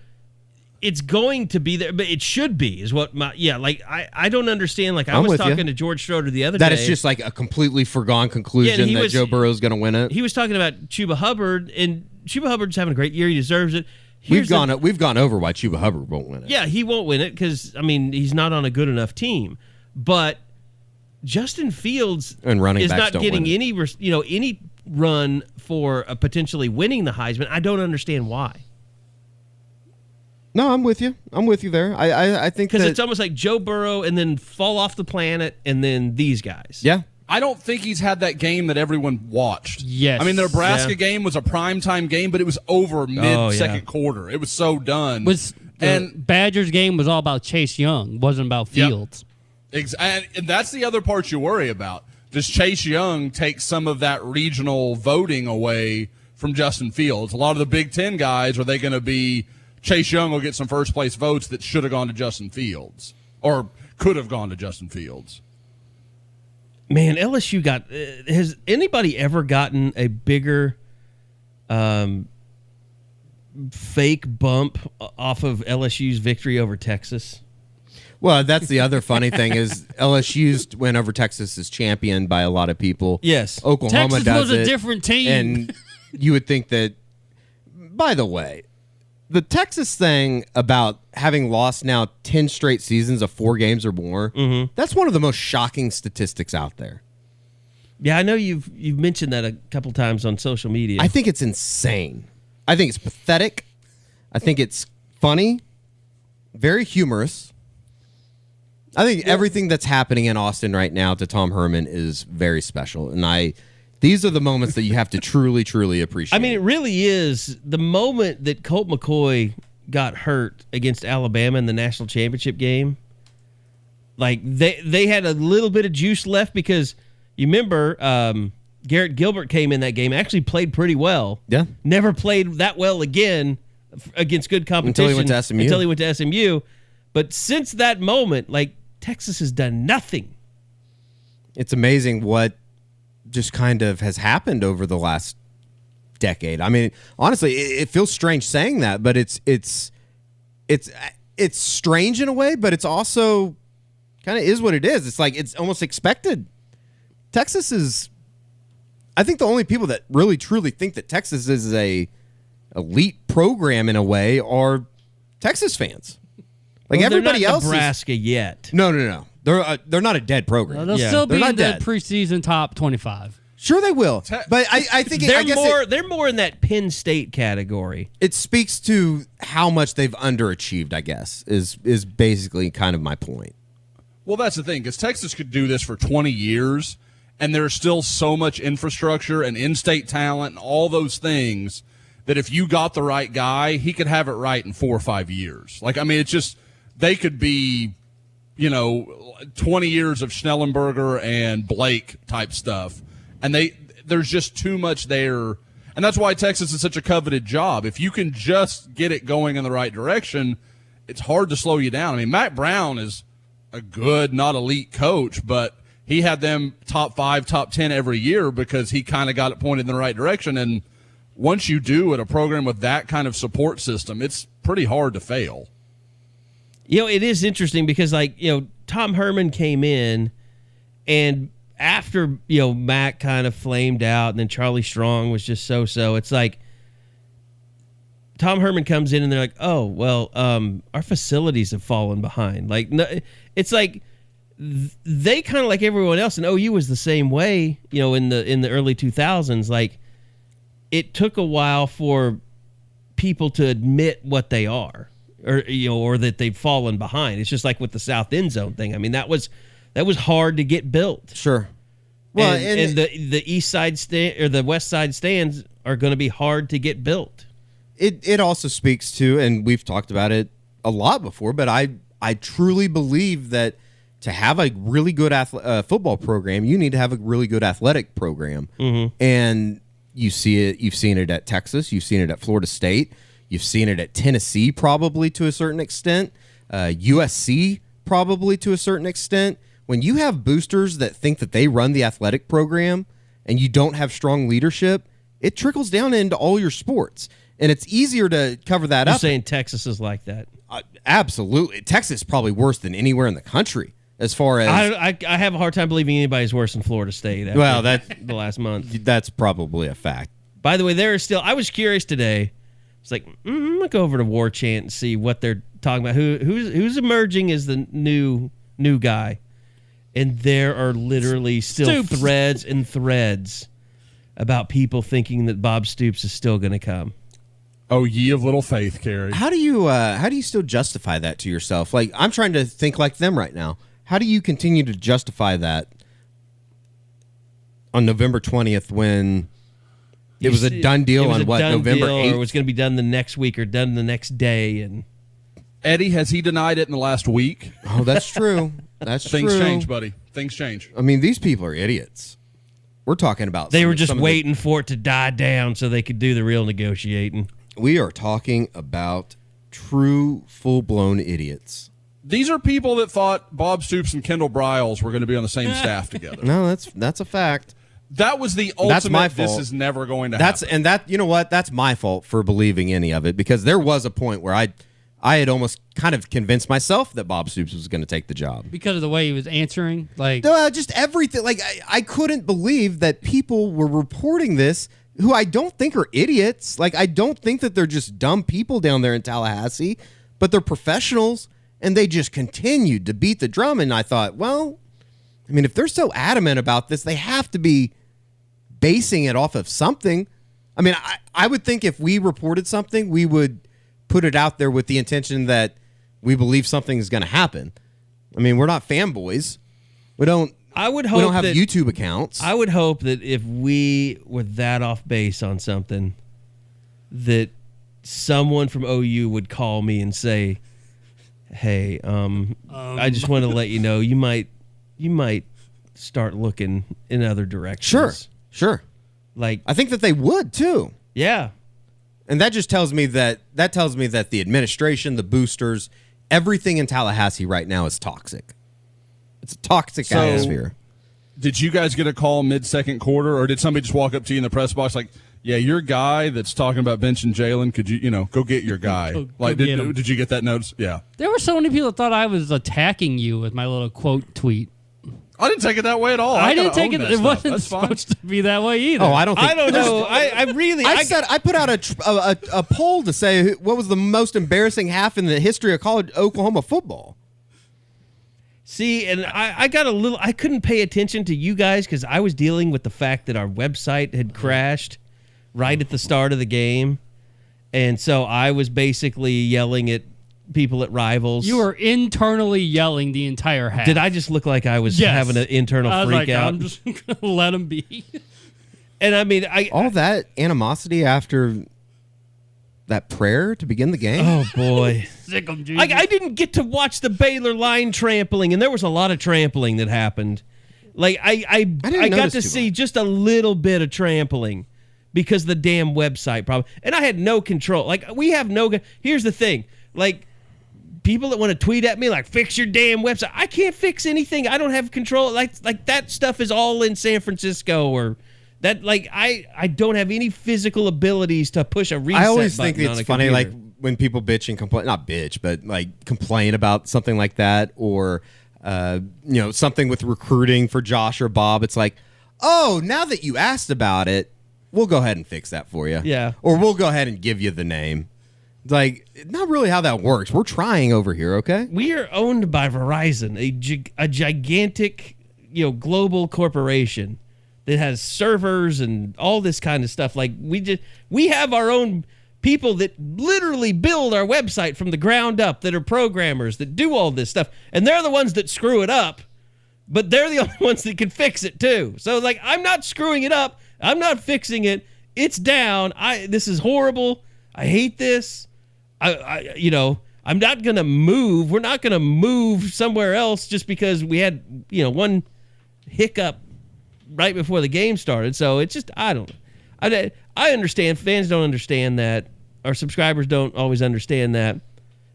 it's going to be there, but it should be. Is what I don't understand. I was talking to George Schroeder the other day. That it's just like a completely foregone conclusion that Joe Burrow's going to win it. He was talking about Chuba Hubbard, and Chuba Hubbard's having a great year. He deserves it. We've gone over why Chuba Hubbard won't win it. Yeah, he won't win it because he's not on a good enough team. But Justin Fields and running is backs not getting any run for potentially winning the Heisman. I don't understand why. No, I'm with you. I'm with you there. I think because it's almost like Joe Burrow and then fall off the planet and then these guys. Yeah. I don't think he's had that game that everyone watched. Yes. I mean, the Nebraska game was a primetime game, but it was over mid-second quarter. It was so done. And Badgers game was all about Chase Young. Wasn't about Fields. And that's the other part you worry about. Does Chase Young take some of that regional voting away from Justin Fields? A lot of the Big Ten guys, are they going to be Chase Young will get some first-place votes that should have gone to Justin Fields or could have gone to Justin Fields? Man, LSU got has anybody ever gotten a bigger fake bump off of LSU's victory over Texas? Well, that's the other funny thing is LSU's win over Texas is championed by a lot of people. Yes. Oklahoma Texas does was a it, different team. And you would think that, by the way, the Texas thing about having lost now 10 straight seasons of 4 games or more, that's one of the most shocking statistics out there. Yeah, I know you've mentioned that a couple times on social media. I think it's insane. I think it's pathetic. I think it's funny, very humorous. I think everything that's happening in Austin right now to Tom Herman is very special. And these are the moments that you have to truly, truly appreciate. I mean, it really is the moment that Colt McCoy got hurt against Alabama in the national championship game. They had a little bit of juice left because you remember Garrett Gilbert came in that game, actually played pretty well. Yeah. Never played that well again against good competition. Until he went to SMU. But since that moment, Texas has done nothing. It's amazing what just kind of has happened over the last decade. I mean, honestly, it feels strange saying that, but it's strange in a way, but it's also kind of is what it is. It's it's almost expected. Texas is, I think the only people that really truly think that Texas is a elite program in a way are Texas fans. Everybody they're not else Nebraska yet. No. They're not a dead program. They'll still be in the dead. preseason top 25. Sure, they will. But I think they're more in that Penn State category. It speaks to how much they've underachieved. I guess is basically kind of my point. Well, that's the thing because Texas could do this for 20 years, and there's still so much infrastructure and in-state talent and all those things that if you got the right guy, he could have it right in 4 or 5 years. It's just they could be, 20 years of Schnellenberger and Blake type stuff. And there's just too much there. And that's why Texas is such a coveted job. If you can just get it going in the right direction, it's hard to slow you down. I mean, Matt Brown is a good, not elite coach, but he had them top 5, top 10 every year because he kind of got it pointed in the right direction. And once you do at a program with that kind of support system, it's pretty hard to fail. It is interesting because, Tom Herman came in, and after Mac kind of flamed out, and then Charlie Strong was just so. It's like Tom Herman comes in, and they're like, "Oh, well, our facilities have fallen behind." Like, no, it's like they kind of like everyone else, and OU was the same way. In the early 2000s, like it took a while for people to admit what they are, or that they've fallen behind. It's just like with the South End Zone thing. I mean, that was hard to get built. Sure. Well, and the east side stand or the west side stands are going to be hard to get built. It also speaks to, and we've talked about it a lot before, but I truly believe that to have a really good football program, you need to have a really good athletic program. Mm-hmm. And you see it. You've seen it at Texas. You've seen it at Florida State. You've seen it at Tennessee, probably to a certain extent. USC, probably to a certain extent. When you have boosters that think that they run the athletic program and you don't have strong leadership, it trickles down into all your sports. And it's easier to cover that up. You're saying Texas is like that? Absolutely. Texas is probably worse than anywhere in the country as far as... I have a hard time believing anybody's worse than Florida State after the last month. That's probably a fact. By the way, I was curious today. It's like, I'm going to go over to War Chant and see what they're talking about. Who's emerging as the new guy? And there are literally still threads and threads about people thinking that Bob Stoops is still going to come. Oh, ye of little faith, Carrie. How do you still justify that to yourself? Like, I'm trying to think like them right now. How do you continue to justify that on November 20th when it was a done deal on November 8th? Or it was going to be done the next week or done the next day? And Eddie, has he denied it in the last week? Oh, that's true. That's Things true. change, buddy. Things change. I mean, these people are idiots. We're talking about... They were just waiting for it to die down so they could do the real negotiating. We are talking about true, full-blown idiots. These are people that thought Bob Stoops and Kendall Briles were going to be on the same staff together. No, that's a fact. That was the ultimate. That's my fault. This is never going to happen. And that, you know what? That's my fault for believing any of it, because there was a point where I had almost kind of convinced myself that Bob Stoops was going to take the job because of the way he was answering. Like, just everything. Like, I couldn't believe that people were reporting this who I don't think are idiots. Like, I don't think that they're just dumb people down there in Tallahassee, but they're professionals, and they just continued to beat the drum. And I thought, well, I mean, if they're so adamant about this, they have to be basing it off of something. I mean, I would think if we reported something, we would put it out there with the intention that we believe something is going to happen. I mean, we're not fanboys. We don't have YouTube accounts. I would hope that if we were that off base on something, that someone from OU would call me and say, "Hey, I just want to let you know you might start looking in other directions." Sure. Like, I think that they would too. Yeah. And that just tells me that the administration, the boosters, everything in Tallahassee right now is toxic. It's a toxic atmosphere. Did you guys get a call mid-second quarter, or did somebody just walk up to you in the press box like, "Yeah, your guy that's talking about benching Jalen, could you go get your guy?" Did you get that notice? Yeah. There were so many people that thought I was attacking you with my little quote tweet. I didn't take it that way at all. I didn't take it. It wasn't supposed to be that way either. Oh, I don't know. I put out a poll to say what was the most embarrassing half in the history of college Oklahoma football. See, and I couldn't pay attention to you guys because I was dealing with the fact that our website had crashed right at the start of the game. And so I was basically yelling at people at Rivals. You were internally yelling the entire half. Did I just look like I was having an internal freak out? I'm just going to let him be. And I mean, all that animosity after that prayer to begin the game. Oh boy, sick 'em, Jesus. I didn't get to watch the Baylor line trampling, and there was a lot of trampling that happened. Like I got to see just a little bit of trampling because the damn website problem, and I had no control. Like here's the thing, like. People that want to tweet at me like, "Fix your damn website." I can't fix anything. I don't have control. Like that stuff is all in San Francisco, or that. Like I don't have any physical abilities to push a reset. I always think button it's on a funny, computer. like when people bitch and complain, not bitch, but like complain about something like that, or something with recruiting for Josh or Bob, it's like, oh, now that you asked about it, we'll go ahead and fix that for you. Yeah. Or we'll go ahead and give you the name. Like, not really how that works. We're trying over here, okay? We are owned by Verizon, a gigantic, global corporation that has servers and all this kind of stuff. Like, we have our own people that literally build our website from the ground up, that are programmers, that do all this stuff. And they're the ones that screw it up, but they're the only ones that can fix it too. So, like, I'm not screwing it up. I'm not fixing it. It's down. This is horrible. I hate this. I'm not going to move. We're not going to move somewhere else just because we had, one hiccup right before the game started. So it's just, I don't know. I understand. Fans don't understand that. Our subscribers don't always understand that.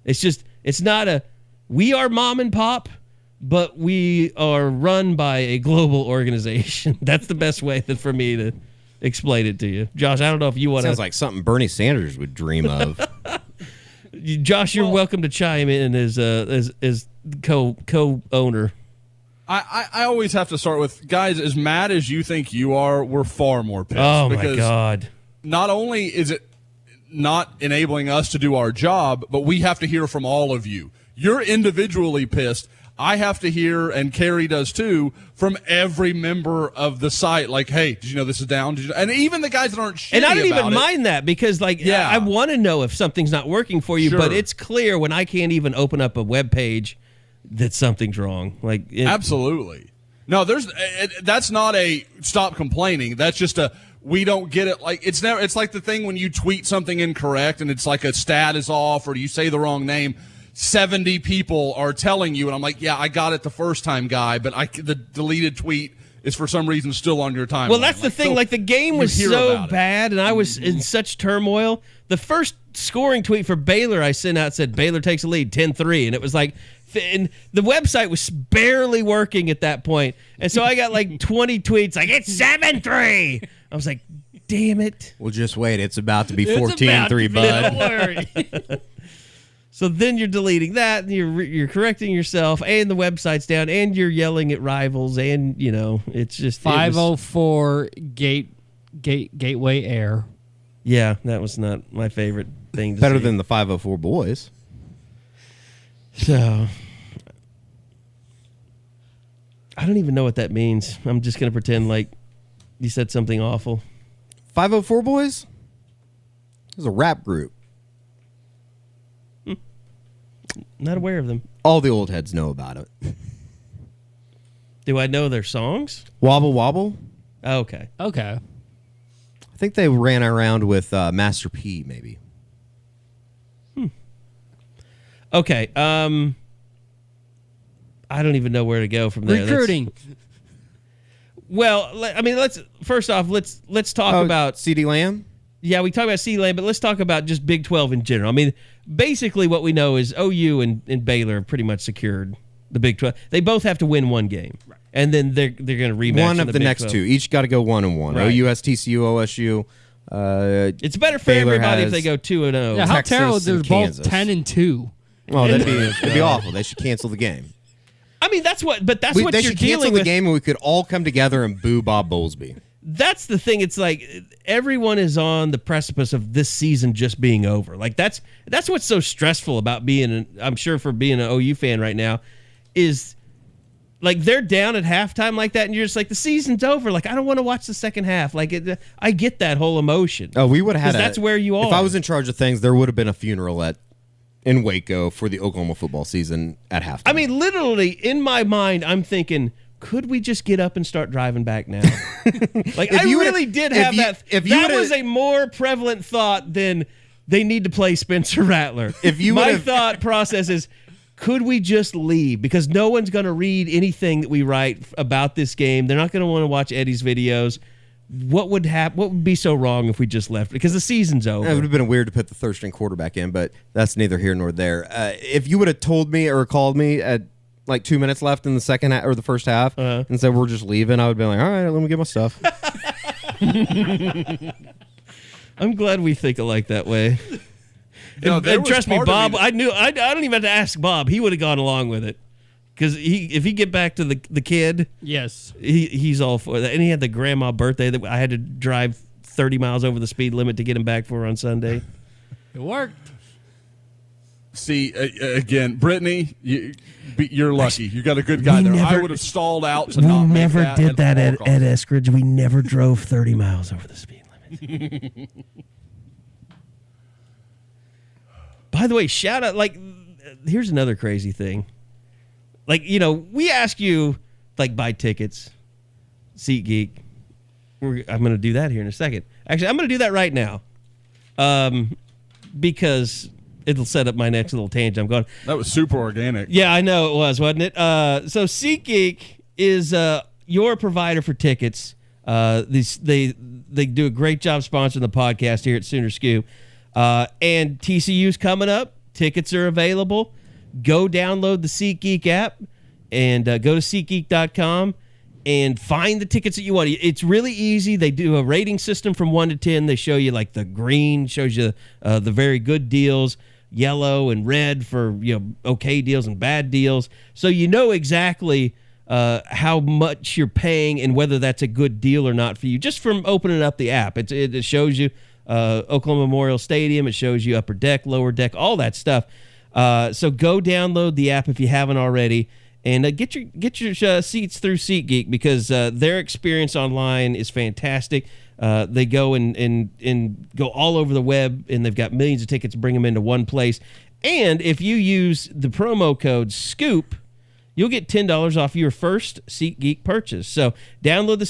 It's just, it's not we are mom and pop, but we are run by a global organization. That's the best way for me to explain it to you. Josh, I don't know if you want to. Sounds like something Bernie Sanders would dream of. Josh, you're welcome to chime in as co-owner. I always have to start with, guys, as mad as you think you are, we're far more pissed. Oh, my God. Not only is it not enabling us to do our job, but we have to hear from all of you. You're individually pissed. I have to hear, and Carrie does too, from every member of the site. Like, hey, did you know this is down? And even the guys that aren't shitty And I don't even about mind that because, I want to know if something's not working for you, but it's clear when I can't even open up a web page that something's wrong. Absolutely. No, that's not a stop complaining. That's just we don't get it. Like, it's like the thing when you tweet something incorrect and it's like a stat is off or you say the wrong name. 70 people are telling you, and I'm like, yeah, I got it the first time, guy, but the deleted tweet is for some reason still on your timeline. Well, that's the thing. The game was so bad, and I was in such turmoil. The first scoring tweet for Baylor I sent out said, Baylor takes a lead, 10-3, and it was like, and the website was barely working at that point, and so I got 20 tweets like, it's 7-3. I was like, damn it. Well, just wait. It's about to be 14-3, bud. Don't worry. So then you're deleting that, and you're correcting yourself, and the website's down, and you're yelling at rivals, and it's just 504 Gateway Air. Yeah, that was not my favorite thing. Better than the 504 boys. So I don't even know what that means. I'm just gonna pretend like you said something awful. 504 boys? It was a rap group. Not aware of them. All the old heads know about it. Do I know their songs? Wobble Wobble? Oh, okay. Okay. I think they ran around with Master P, maybe. Okay. I don't even know where to go from there. Recruiting. Well, let's talk about CeeDee Lamb. Yeah, we talk about CeeDee Lamb, but let's talk about just Big 12 in general. I mean, basically what we know is OU and Baylor have pretty much secured the Big 12. They both have to win one game, and then they're going to rematch. One of the Big next 12. two. Each got to go 1-1. Right. OU has TCU, OSU. It's better for Baylor everybody if has they go 2-0. Yeah, how Texas terrible! They're and both Kansas. 10-2. Well, that'd be awful. They should cancel the game. I mean, that's what They you're should cancel dealing the with. game, and we could all come together and boo Bob Bowlesby. That's the thing. It's like everyone is on the precipice of this season just being over. Like that's what's so stressful about I'm sure for being an OU fan right now, is like they're down at halftime like that, and you're just like, the season's over. Like, I don't want to watch the second half. Like, I get that whole emotion. Oh, we would have had that's where you are. If I was in charge of things, there would have been a funeral in Waco for the Oklahoma football season at halftime. I mean, literally in my mind, I'm thinking, could we just get up and start driving back now? Like, I really did have that. That was a more prevalent thought than they need to play Spencer Rattler. My thought process is, could we just leave? Because no one's going to read anything that we write about this game. They're not going to want to watch Eddie's videos. What would happen? What would be so wrong if we just left? Because the season's over. It would have been weird to put the third string quarterback in, but that's neither here nor there. If you would have told me or called me at like 2 minutes left in the second half or the first half and said we're just leaving, I would have been like, all right, let me get my stuff. I'm glad we think alike that way. No, and trust me, Bob, I don't even have to ask Bob. He would have gone along with it. Because if he get back to the kid, Yes. he's all for that. And he had the grandma birthday that I had to drive 30 miles over the speed limit to get him back for on Sunday. It worked. See, again, Brittany, you're lucky. You got a good guy there. I would have stalled out to not make that. We never did that at Eskridge. We never drove 30 miles over the speed limit. By the way, shout out, like, here's another crazy thing. Like, we ask you, like, buy tickets, SeatGeek. I'm going to do that here in a second. Actually, I'm going to do that right now. Because it'll set up my next little tangent. I'm going. That was super organic. Yeah, I know it was, wasn't it? So SeatGeek is your provider for tickets. They do a great job sponsoring the podcast here at Sooner Scoop. And TCU's coming up. Tickets are available. Go download the SeatGeek app and go to SeatGeek.com and find the tickets that you want. It's really easy. They do a rating system from 1 to 10. They show you, like, the green shows you the very good deals, yellow and red for okay deals and bad deals. So you know exactly how much you're paying and whether that's a good deal or not for you just from opening up the app. It shows you Oklahoma Memorial Stadium. It shows you upper deck, lower deck, all that stuff. So go download the app if you haven't already. And get your seats through SeatGeek because their experience online is fantastic. They go and go all over the web, and they've got millions of tickets, bring them into one place. And if you use the promo code SCOOP, you'll get $10 off your first SeatGeek purchase. So download the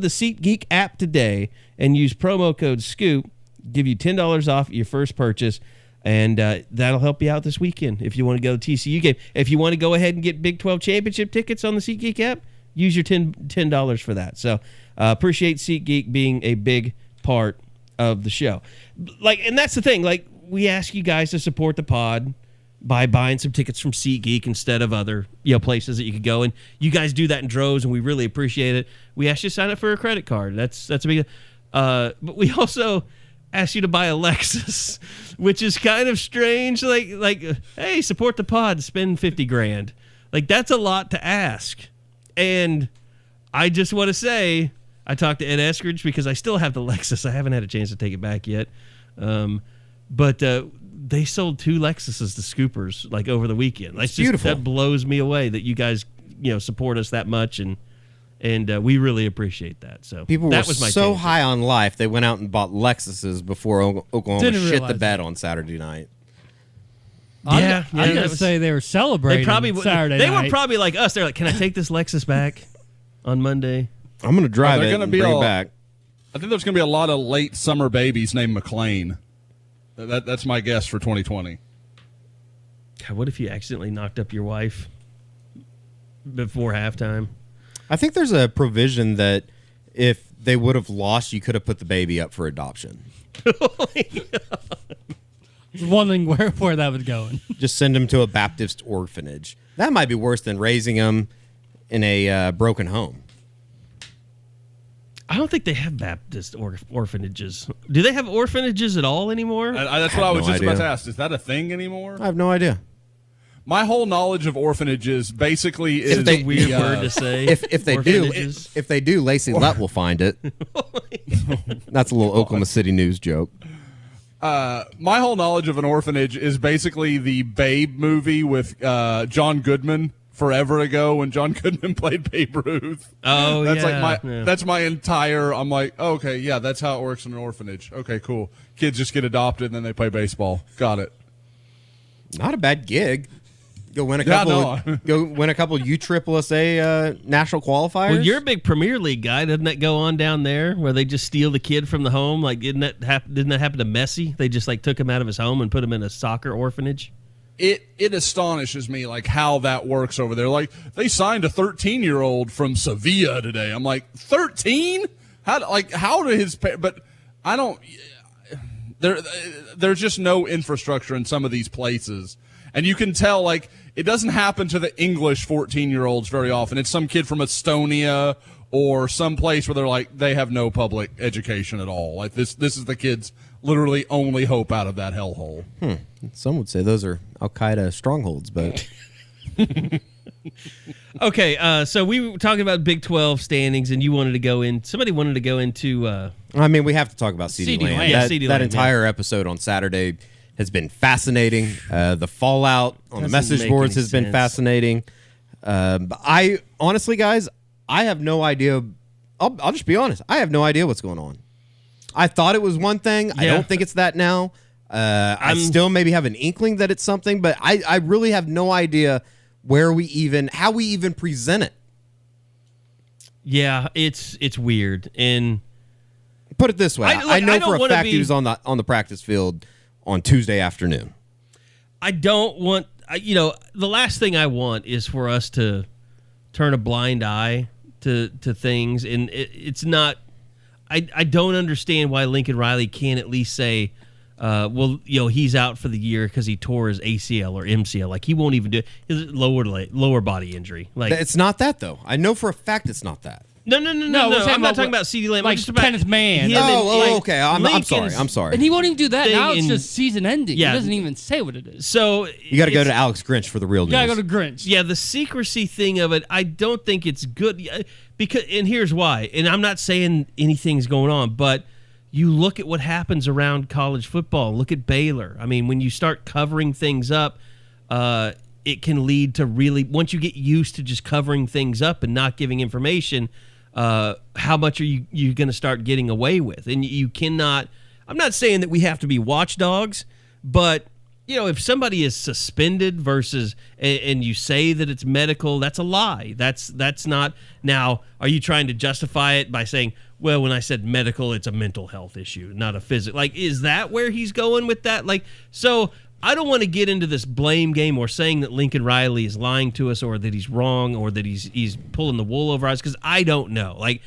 SeatGeek app today and use promo code SCOOP. Give you $10 off your first purchase. And that'll help you out this weekend if you want to go to TCU game. If you want to go ahead and get Big 12 championship tickets on the SeatGeek app, use your $10 for that. So appreciate SeatGeek being a big part of the show. And that's the thing. Like, we ask you guys to support the pod by buying some tickets from SeatGeek instead of other places that you could go. And you guys do that in droves, and we really appreciate it. We ask you to sign up for a credit card. That's a big. But we also ask you to buy a Lexus, which is kind of strange. Like, hey, support the pod, spend $50,000. Like, that's a lot to ask. And I just want to say, I talked to Ed Eskridge because I still have the Lexus. I haven't had a chance to take it back yet. But they sold 2 Lexuses to Scoopers like over the weekend. That's beautiful. That blows me away that you guys support us that much, and we really appreciate that. So people that were was my so tangent. high on life they went out and bought Lexuses before Oklahoma shit the bed on Saturday night. I'm gonna say they were celebrating. Saturday They night. were probably like us. They're like, "Can I take this Lexus back on Monday?" I'm gonna drive it and bring it back. I think there's gonna be a lot of late summer babies named McLean. That's my guess for 2020. God, what if you accidentally knocked up your wife before halftime? I think there's a provision that if they would have lost, you could have put the baby up for adoption. Just wondering where that was going. Just send him to a Baptist orphanage. That might be worse than raising him in a broken home. I don't think they have Baptist orphanages. Do they have orphanages at all anymore? That's what I was just about to ask. Is that a thing anymore? I have no idea. My whole knowledge of orphanages basically is a weird word to say. If they do, Lacey Lett will find it. That's a little Oklahoma City news joke. My whole knowledge of an orphanage is basically the Babe movie with John Goodman forever ago when John Goodman played Babe Ruth. Oh, That's my entire. I'm like, okay, yeah, that's how it works in an orphanage. Okay, cool. Kids just get adopted and then they play baseball. Got it. Not a bad gig. Go win a couple. Go win a couple USSSA national qualifiers. Well, you're a big Premier League guy. Doesn't that go on down there where they just steal the kid from the home? Like, didn't that happen to Messi? They just took him out of his home and put him in a soccer orphanage. It astonishes me how that works over there. Like, they signed a 13-year-old from Sevilla today. I'm like, 13? How do his parents? But I don't. There's just no infrastructure in some of these places. And you can tell, it doesn't happen to the English 14-year-olds very often. It's some kid from Estonia or some place where they're like they have no public education at all. Like this is the kids' literally only hope out of that hellhole. Some would say those are Al-Qaeda strongholds, but Okay, so we were talking about Big 12 standings, and somebody wanted to go into I mean, we have to talk about CeeDee Lamb. Lamb. Yeah, That, CeeDee that Lamb, entire episode on Saturday has been fascinating. The fallout on the message boards has been fascinating. But I honestly, guys, I have no idea. I'll just be honest. I have no idea what's going on. I thought it was one thing. I don't think it's that now. I still maybe have an inkling that it's something, but I really have no idea how we even present it. Yeah, it's weird. And put it this way, I know for a fact he was on the practice field on Tuesday afternoon. I don't want, the last thing I want is for us to turn a blind eye to things, and it's not. I don't understand why Lincoln Riley can't at least say, he's out for the year because he tore his ACL or MCL. Like, he won't even do it. His lower body injury. Like, it's not that though. I know for a fact it's not that. No. I'm not talking about CeeDee Lamb. Like just about Kenneth Mann. Okay. I'm sorry. And he won't even do that. Now it's just season ending. Yeah. He doesn't even say what it is. So you got to go to Alex Grinch for the real news. You got to go to Grinch. Yeah, the secrecy thing of it, I don't think it's good. And here's why. And I'm not saying anything's going on, but you look at what happens around college football. Look at Baylor. I mean, when you start covering things up, it can lead to really, once you get used to just covering things up and not giving information, how much are you going to start getting away with? And you cannot, I'm not saying that we have to be watchdogs, but if somebody is suspended versus, and you say that it's medical, that's a lie. That's not. Now, are you trying to justify it by saying, well, when I said medical, it's a mental health issue, not a physical? Like, is that where he's going with that? Like, so I don't want to get into this blame game or saying that Lincoln Riley is lying to us or that he's wrong or that he's pulling the wool over our eyes, because I don't know. Like,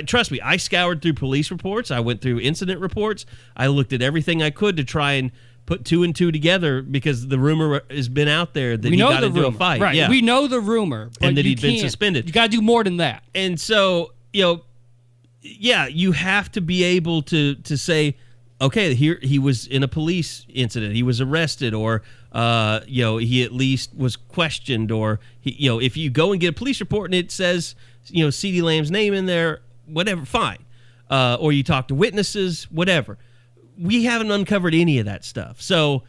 trust me, I scoured through police reports. I went through incident reports. I looked at everything I could to try and put two and two together, because the rumor has been out there that he got into a fight. Right. Yeah. We know the rumor. But and that he'd been suspended. You got to do more than that. And so, you have to be able to say, okay, here he was in a police incident. He was arrested, or he at least was questioned, or if you go and get a police report and it says CeeDee Lamb's name in there, whatever, fine. Or you talk to witnesses, whatever. We haven't uncovered any of that stuff. So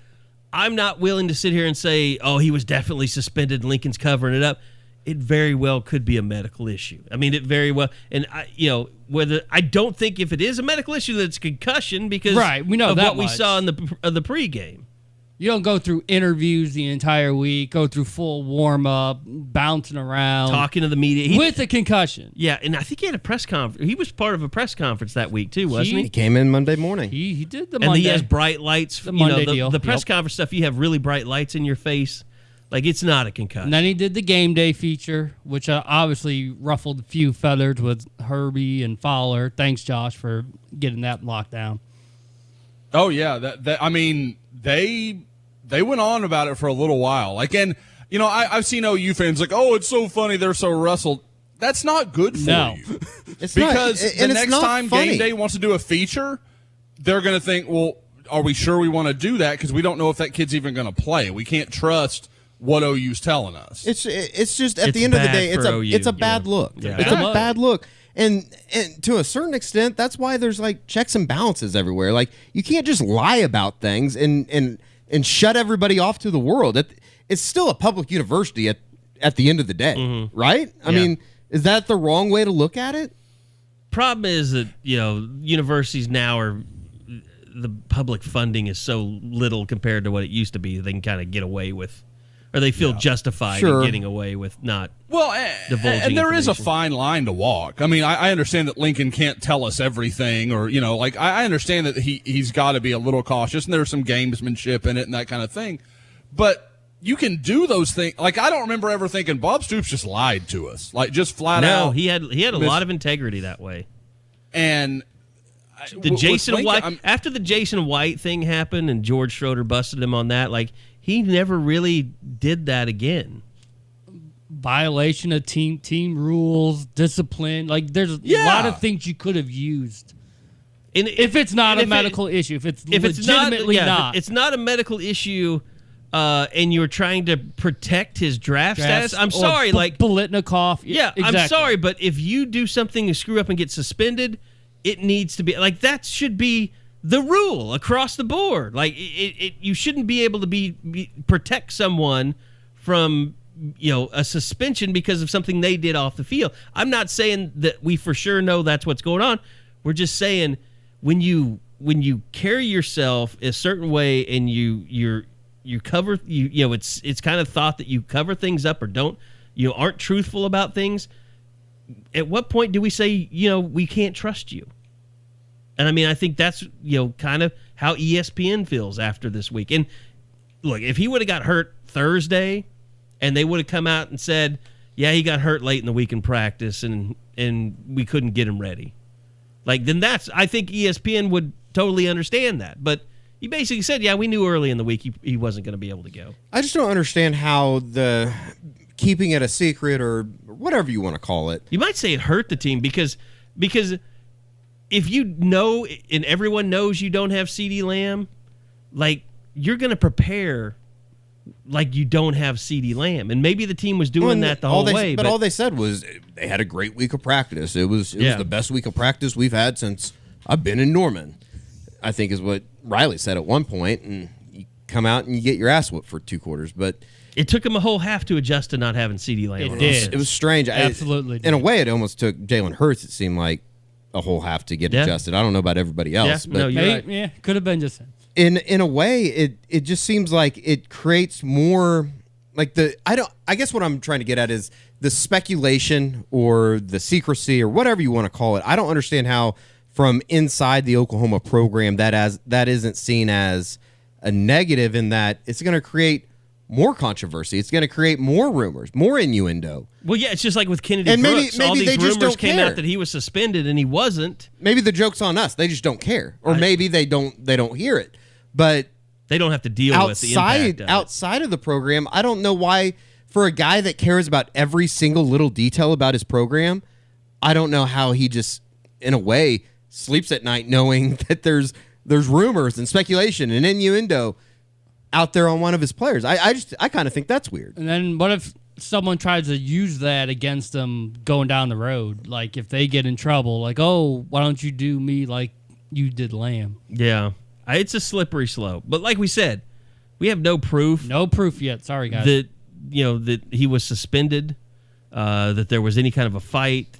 I'm not willing to sit here and say, oh, he was definitely suspended and Lincoln's covering it up. It very well could be a medical issue. I mean, it very well, and I don't think if it is a medical issue that it's concussion, because we know of that what we saw in the pregame. You don't go through interviews the entire week, go through full warm-up, bouncing around. Talking to the media. With a concussion. Yeah, and I think he had a press conference. He was part of a press conference that week, too, wasn't he? He came in Monday morning. He did the Monday. And he has bright lights. The Monday deal. The press conference stuff, you have really bright lights in your face. Like, it's not a concussion. And then he did the game day feature, which obviously ruffled a few feathers with Herbie and Fowler. Thanks, Josh, for getting that locked down. Oh, yeah. I mean, they went on about it for a little while. Like, and, I've seen OU fans like, oh, it's so funny they're so wrestled. That's not good for you. It's because not, the next time funny. Game Day wants to do a feature, they're going to think, well, are we sure we want to do that? Because we don't know if that kid's even going to play. We can't trust what OU's telling us. It's just at the end of the day, it's a bad look. Yeah. It's a bad look. And to a certain extent, that's why there's like checks and balances everywhere. Like, you can't just lie about things and shut everybody off to the world. It's still a public university at the end of the day, right? I mean, is that the wrong way to look at it? Problem is that, universities now the public funding is so little compared to what it used to be, they can kind of get away with, or they feel justified in getting away with not divulging and there is a information. fine line to walk. I mean, I understand that Lincoln can't tell us everything, or, I understand that he's got to be a little cautious, and there's some gamesmanship in it and that kind of thing. But you can do those things. Like, I don't remember ever thinking Bob Stoops just lied to us, like, just flat out. No, he had a lot of integrity that way. And after the Jason White thing happened and George Schroeder busted him on that, like, he never really did that again. violation of team rules, discipline. Like there's a lot of things you could have used. And if it's not a medical issue, if it's legitimately not, it's not a medical issue, and you're trying to protect his draft status. I'm sorry, like Biletnikoff. Yeah, exactly. I'm sorry, but if you do something and screw up and get suspended, it needs to be like that. Should be the rule across the board. Like you shouldn't be able to protect someone from a suspension because of something they did off the field. I'm not saying that we for sure know that's what's going on. We're just saying when you carry yourself a certain way and you cover it's kind of thought that you cover things up or aren't truthful about things. At what point do we say we can't trust you? And I mean, I think that's kind of how ESPN feels after this week. And look, if he would have got hurt Thursday and they would have come out and said, yeah, he got hurt late in the week in practice and we couldn't get him ready, like, then I think ESPN would totally understand that. But he basically said, yeah, we knew early in the week he wasn't going to be able to go. I just don't understand how the keeping it a secret or whatever you want to call it. You might say it hurt the team because if you know and everyone knows you don't have CeeDee Lamb, like, you're going to prepare like you don't have CeeDee Lamb. And maybe the team was doing that the whole way. But all they said was they had a great week of practice. It was the best week of practice we've had since I've been in Norman, I think is what Riley said at one point. And you come out and you get your ass whooped for 2 quarters. But it took him a whole half to adjust to not having CeeDee Lamb. It did. It was strange. Absolutely. In a way, it almost took Jalen Hurts, it seemed like, a whole half to get adjusted. I don't know about everybody else. Yeah, but no, you're right. Yeah, could have been just him. In a way, it just seems like it creates more like I guess what I'm trying to get at is the speculation or the secrecy or whatever you want to call it. I don't understand how from inside the Oklahoma program that isn't seen as a negative, in that it's going to create more controversy. It's going to create more rumors, more innuendo. Well, yeah, it's just like with Kennedy and Brooks. Maybe all these they just rumors don't came care. out that he was suspended and he wasn't. Maybe the joke's on us. They just don't care, or maybe they don't hear it. But they don't have to deal with the impact of outside of the program. I don't know why, for a guy that cares about every single little detail about his program, I don't know how he just, in a way, sleeps at night knowing that there's rumors and speculation and innuendo out there on one of his players. I kind of think that's weird. And then what if someone tries to use that against them going down the road? Like if they get in trouble, like, oh, why don't you do me like you did Lamb? Yeah. It's a slippery slope. But like we said, we have no proof. No proof yet. Sorry, guys. That he was suspended, that there was any kind of a fight.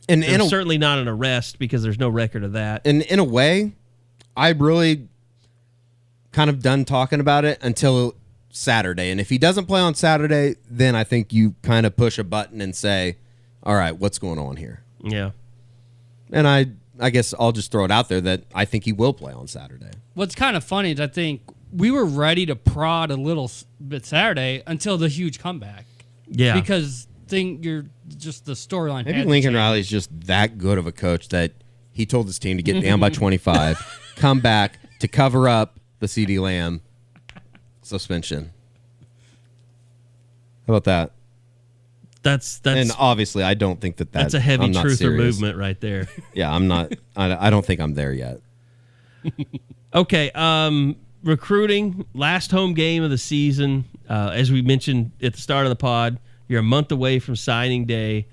And certainly not an arrest because there's no record of that. And in a way, I really kind of done talking about it until Saturday. And if he doesn't play on Saturday, then I think you kind of push a button and say, all right, what's going on here? Yeah. And I guess I'll just throw it out there that I think he will play on Saturday. What's kind of funny is I think we were ready to prod a little bit Saturday until the huge comeback. Yeah. Because you're just the storyline. Maybe Lincoln Riley's just that good of a coach that he told his team to get down by 25, come back to cover up the CeeDee Lamb suspension. How about that? That's and obviously I don't think that's a heavy truther movement right there. Yeah, I'm not. I don't think I'm there yet. Okay, recruiting, last home game of the season. As we mentioned at the start of the pod, you're a month away from signing day.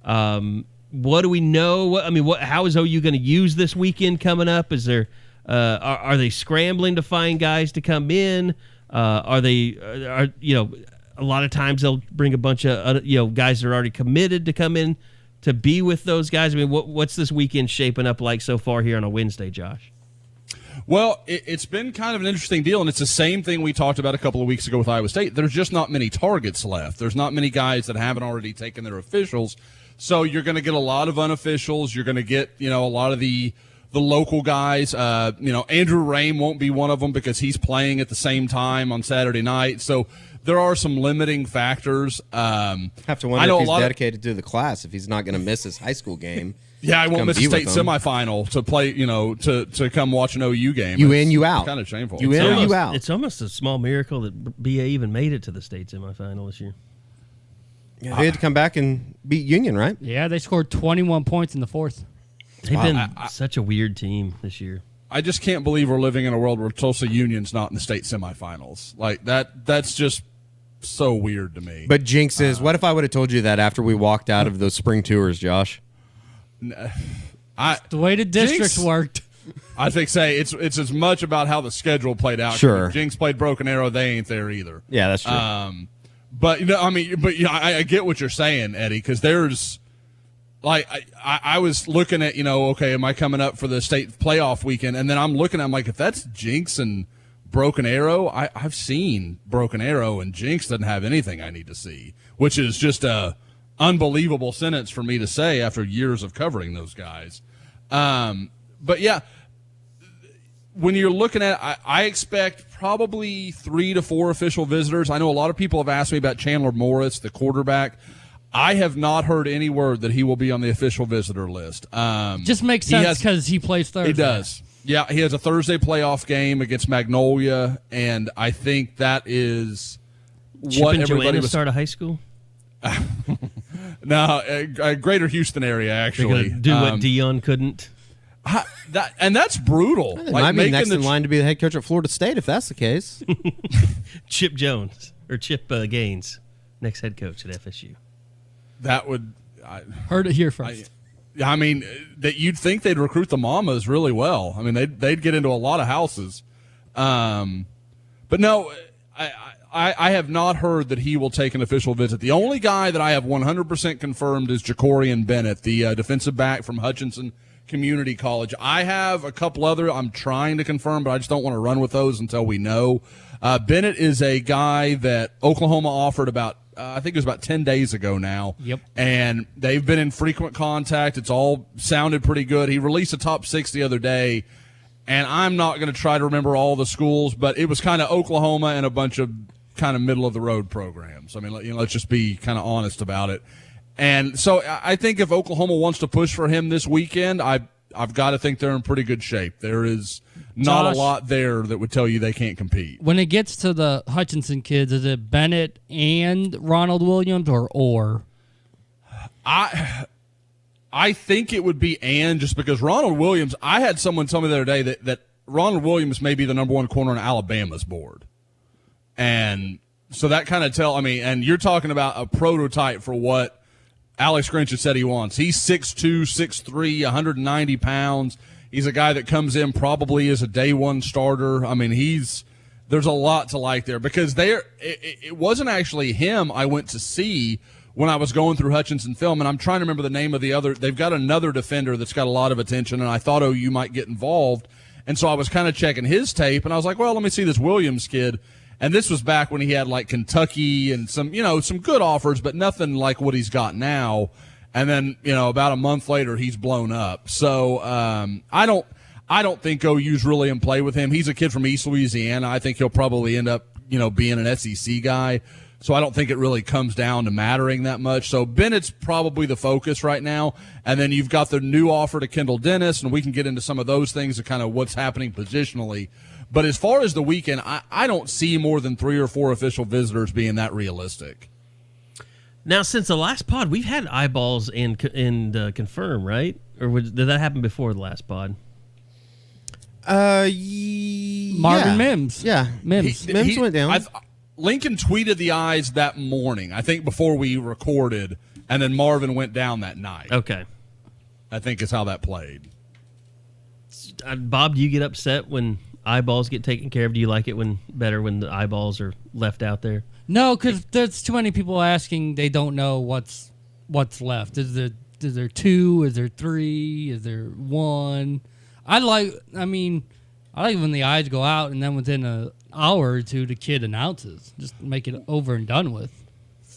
What do we know? How is OU going to use this weekend coming up? Is there are they scrambling to find guys to come in? A lot of times they'll bring a bunch of guys that are already committed to come in to be with those guys. I mean, what's this weekend shaping up like so far here on a Wednesday, Josh? Well, it's been kind of an interesting deal, and it's the same thing we talked about a couple of weeks ago with Iowa State. There's just not many targets left. There's not many guys that haven't already taken their officials. So you're going to get a lot of unofficials. You're going to get, a lot of the local guys. Andrew Rame won't be one of them because he's playing at the same time on Saturday night. So there are some limiting factors. Have to wonder if he's dedicated to the class, if he's not going to miss his high school game. Yeah, I won't miss a state semifinal to play, to come watch an OU game. You in, you out. Kind of shameful. You in or you out. It's almost a small miracle that BA even made it to the state semifinal this year. Yeah, they had to come back and beat Union, right? Yeah, they scored 21 points in the fourth. They've been such a weird team this year. I just can't believe we're living in a world where Tulsa Union's not in the state semifinals. Like that's just so weird to me. But jinx is, what if I would have told you that after we walked out of those spring tours, Josh? The way the districts worked. I think it's as much about how the schedule played out. Sure. If Jinx played Broken Arrow, they ain't there either. Yeah, that's true. But I get what you're saying, Eddie, because there's like I was looking at, okay, am I coming up for the state playoff weekend? And then I'm like, if that's Jinx and Broken Arrow, I've seen Broken Arrow, and Jinx doesn't have anything I need to see, which is just a unbelievable sentence for me to say after years of covering those guys. But yeah, when you're looking at, I expect probably 3 to 4 official visitors. I know a lot of people have asked me about Chandler Morris, the quarterback. I have not heard any word that he will be on the official visitor list. Just makes sense because he plays Thursday. He does. Yeah, he has a Thursday playoff game against Magnolia, and I think that is what everybody was. Start a high school? No, Greater Houston area, actually. Do what Dion couldn't. That's brutal. They might be next in line to be the head coach at Florida State if that's the case. Chip Gaines, next head coach at FSU. That would heard it here first. That you'd think they'd recruit the Mamas really well. I mean, they'd get into a lot of houses. But no, I have not heard that he will take an official visit. The only guy that I have 100% confirmed is Jacorian Bennett, the defensive back from Hutchinson Community College. I have a couple other I'm trying to confirm, but I just don't want to run with those until we know. Bennett is a guy that Oklahoma offered about, I think it was about 10 days ago now. Yep. And they've been in frequent contact. It's all sounded pretty good. He released a top 6 the other day, and I'm not going to try to remember all the schools, but it was kind of Oklahoma and a bunch of kind of middle-of-the-road programs. I mean, let's just be kind of honest about it. And so I think if Oklahoma wants to push for him this weekend, I've got to think they're in pretty good shape. There is not a lot there that would tell you they can't compete. When it gets to the Hutchinson kids, is it Bennett and Ronald Williams or? I think it would be just because Ronald Williams, I had someone tell me the other day that Ronald Williams may be the number 1 corner on Alabama's board. And so that kind of and you're talking about a prototype for what Alex Grinch has said he wants. He's 6'2", 6'3", 190 pounds. He's a guy that comes in probably as a day one starter. I mean, there's a lot to like there because it wasn't actually him I went to see when I was going through Hutchinson film, and I'm trying to remember the name of the other. They've got another defender that's got a lot of attention, and I thought OU might get involved. And so I was kind of checking his tape, and I was like, well, let me see this Williams kid. And this was back when he had like Kentucky and some good offers, but nothing like what he's got now. And then, about a month later, he's blown up. So I don't think OU's really in play with him. He's a kid from East Louisiana. I think he'll probably end up, being an SEC guy. So I don't think it really comes down to mattering that much. So Bennett's probably the focus right now. And then you've got the new offer to Kendall Dennis, and we can get into some of those things and kind of what's happening positionally. But as far as the weekend, I don't see more than 3 or 4 official visitors being that realistic. Now, since the last pod, we've had eyeballs and confirm, right? Or did that happen before the last pod? Marvin Mims. Yeah. Mims went down. Lincoln tweeted the eyes that morning, I think before we recorded, and then Marvin went down that night. Okay. I think is how that played. Bob, do you get upset when eyeballs get taken care of? Do you like it better when the eyeballs are left out there? No, because there's too many people asking. They don't know what's left. Is there 2? Is there 3? Is there 1? I like when the eyes go out and then within an hour or two the kid announces. Just make it over and done with.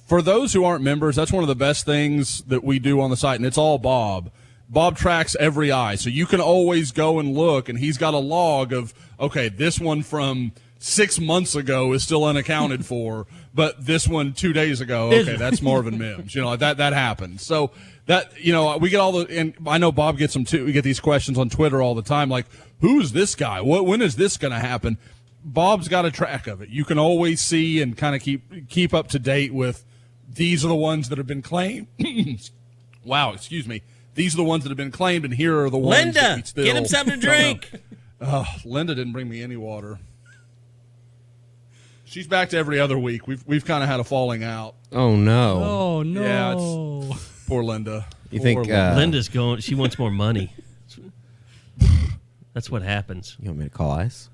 For those who aren't members, that's one of the best things that we do on the site, and it's all Bob. Bob tracks every eye, so you can always go and look, and he's got a log of, okay, this one from 6 months ago is still unaccounted for, but this one 2 days ago, okay, that's Marvin Mims. That happened. So that, we get all and I know Bob gets them too. We get these questions on Twitter all the time, like, who's this guy? When is this going to happen? Bob's got a track of it. You can always see and kind of keep up to date with these are the ones that have been claimed. Wow, excuse me. These are the ones that have been claimed, and here are the ones that we Linda, still get him something to drink. Linda didn't bring me any water. She's back to every other week. We've kind of had a falling out. Oh no. Oh no. Yeah, poor Linda. You think Linda's going? She wants more money. That's what happens. you want me to call ICE?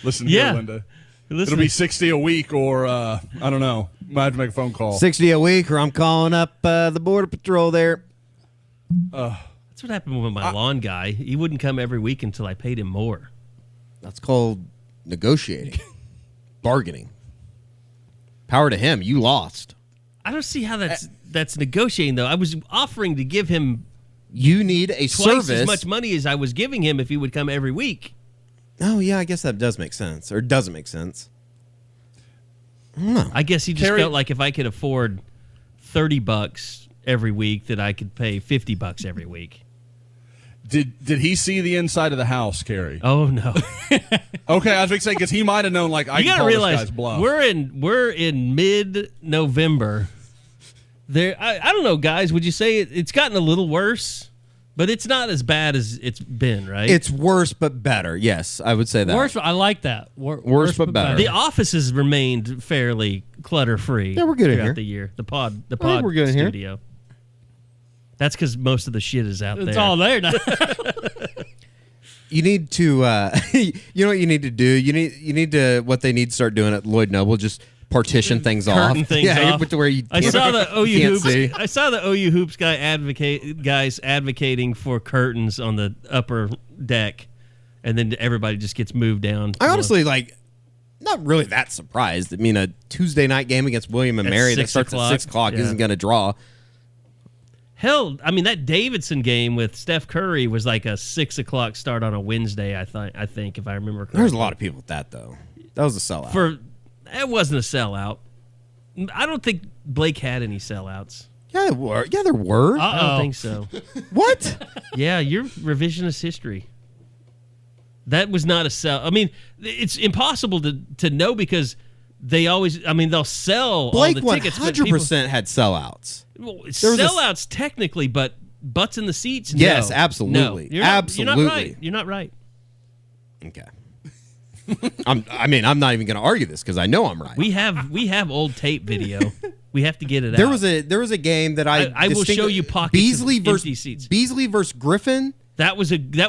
Listen Yeah. here, Linda. Listen, It'll be 60 a week, or I don't know. Might have to make a phone call. 60 a week, or I'm calling up the Border Patrol there. that's what happened with my lawn guy. He wouldn't come every week until I paid him more. That's called negotiating, bargaining. Power to him. You lost. I don't see how that's negotiating though. I was offering to give him You need a twice service. as much money as I was giving him if he would come every week. Oh yeah, I guess that does make sense, or doesn't make sense. I guess he just Terry- felt like if I could afford $30 every week, that I could pay $50 every week. Did he see the inside of the house, Carrie? Oh no! Okay, I was going to say, because he might have known, like, I You can gotta call this realize guy's bluff. we're in mid-November. There, I don't know, guys. Would you say it's gotten a little worse? But it's not as bad as it's been, right? It's worse but better. Yes, I would say that. Worse, I like that. Worse but better. The office has remained fairly clutter-free. Yeah, we're good in throughout here. the year. The pod we're good in here. studio. That's because most of the shit is out It's there. all there now. You need to, you know what you need to do? You need to, what they need to start doing at Lloyd Noble, just partition things Curtain off. things yeah, off. to where you I can't- saw the OU can't hoops. see. I saw the OU hoops guys advocating for curtains on the upper deck, and then everybody just gets moved down. I honestly, not really that surprised. I mean, a Tuesday night game against William and At Mary that 6 starts o'clock. at 6 o'clock Yeah. isn't going to draw. Hell, I mean that Davidson game with Steph Curry was like a 6 o'clock start on a Wednesday. I think if I remember correctly. There's a lot of people with that, though. That was a sellout. It wasn't a sellout. I don't think Blake had any sellouts. Yeah, there were. Yeah, there were. I don't think so. What? Yeah, you're revisionist history. That was not a sell. I mean, it's impossible to know because they always. I mean, they'll sell Blake all the tickets. but people- 100% had sellouts. Well, There was a- sellouts technically, but butts in the seats. Yes, no. absolutely. No. You're not Absolutely. right. You're not right. Okay. I'm not even going to argue this because I know I'm right. We have old tape video. We have to get it There out. was a game that I will show you pockets of empty seats. Beasley versus Griffin. That was a good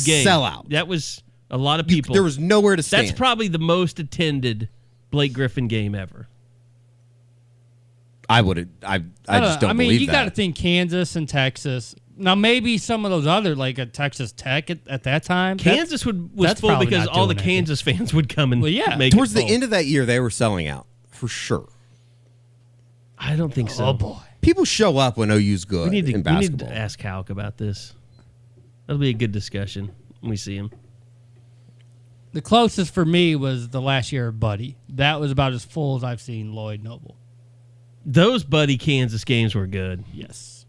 game. sellout. That was a lot of people. There was nowhere to stand. That's probably the most attended Blake Griffin game ever. I just don't I mean, believe you that. got to think Kansas and Texas. Now, maybe some of those other, like at Texas Tech at that time. Kansas was that's full probably because not all the doing anything. Kansas fans would come and Well, yeah. make Towards it the full. end of that year, they were selling out for sure. I don't think so. Oh boy. People show up when OU's good We need in to basketball. ask Halk about this. That'll be a good discussion when we see him. The closest for me was the last year of Buddy. That was about as full as I've seen Lloyd Noble. Those Buddy Kansas games were good. Yes.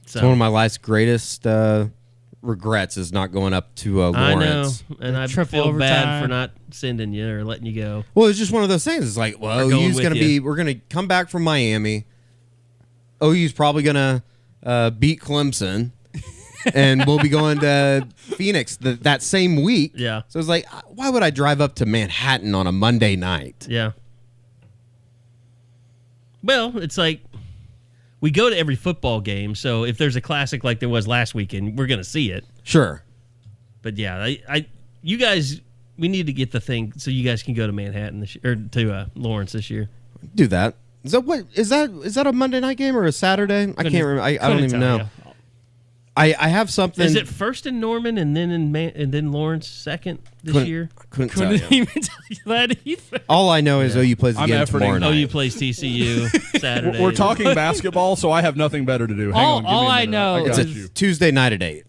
It's one of my life's greatest regrets is not going up to I know, Lawrence. and I triple feel bad overtime. for not sending you or letting you go. Well, it's just one of those things. It's like, well, We're going OU's with going to you. we're going to come back from Miami. OU's probably going to beat Clemson, and we'll be going to Phoenix that same week. Yeah. So it's like, why would I drive up to Manhattan on a Monday night? Yeah. Well, it's like we go to every football game, so if there's a classic like there was last weekend, we're going to see it. Sure. But yeah, you guys, we need to get the thing so you guys can go to Manhattan or to Lawrence this year. Do that. Is that a Monday night game or a Saturday? I can't remember. I don't even know. I have something. Is it first in Norman and then and then Lawrence second this year? Couldn't tell Couldn't you. even tell you that either. All I know is OU plays I'm again efforting. tomorrow night. OU plays TCU Saturday. We're talking basketball, so I have nothing better to do. Hang on, give me a all I minute. know got It's is- a you. Tuesday night at 8.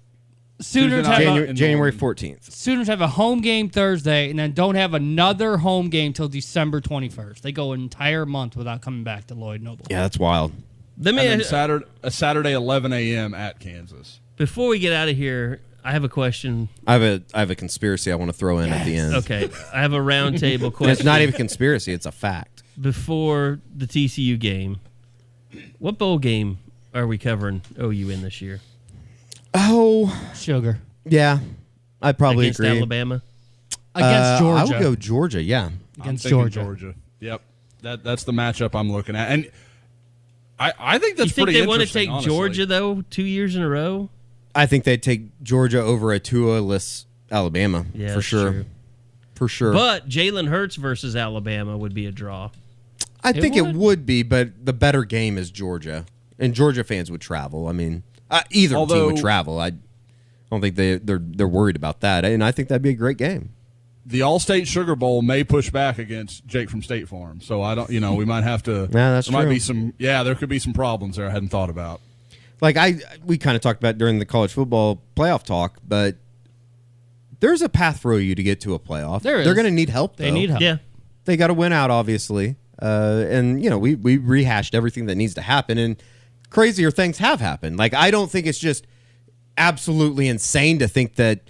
Sooners Tuesday have night. a, January 14th. Sooners have a home game Thursday and then don't have another home game till December 21st. They go an entire month without coming back to Lloyd Noble. Yeah, that's wild. Let me And then Saturday 11 a.m. at Kansas. before we get out of here, I have a question. I have a conspiracy I want to throw in at the end. Okay, I have a round table And question. it's not even a conspiracy, it's a fact. before the TCU game, what bowl game are we covering OU in this year? Oh, Sugar. yeah. I'd probably Against agree. Alabama? Against Georgia. I would go Georgia, yeah. Against I'm thinking Georgia. Georgia. Yep. That's the matchup I'm looking at. And I think that's You think pretty they want to interesting, take honestly. Georgia, though, 2 years in a row? I think they'd take Georgia over a Tua-less Alabama, Yeah, for that's sure. true. For sure. But Jalen Hurts versus Alabama would be a draw. I think it would? would be, but the better game is Georgia. And Georgia fans would travel. I mean, either team would travel. I don't think they're worried about that. And I think that'd be a great game. The All-State Sugar Bowl may push back against Jake from State Farm. So I don't, we might have to. Yeah, that's there might true. be some. Yeah, there could be some problems there I hadn't thought about. Like we kind of talked about during the college football playoff talk, but there's a path for you to get to a playoff. There is. They're going to need help. They though. need help. Yeah. They got to win out, obviously. And we rehashed everything that needs to happen, and crazier things have happened. Like, I don't think it's just absolutely insane to think that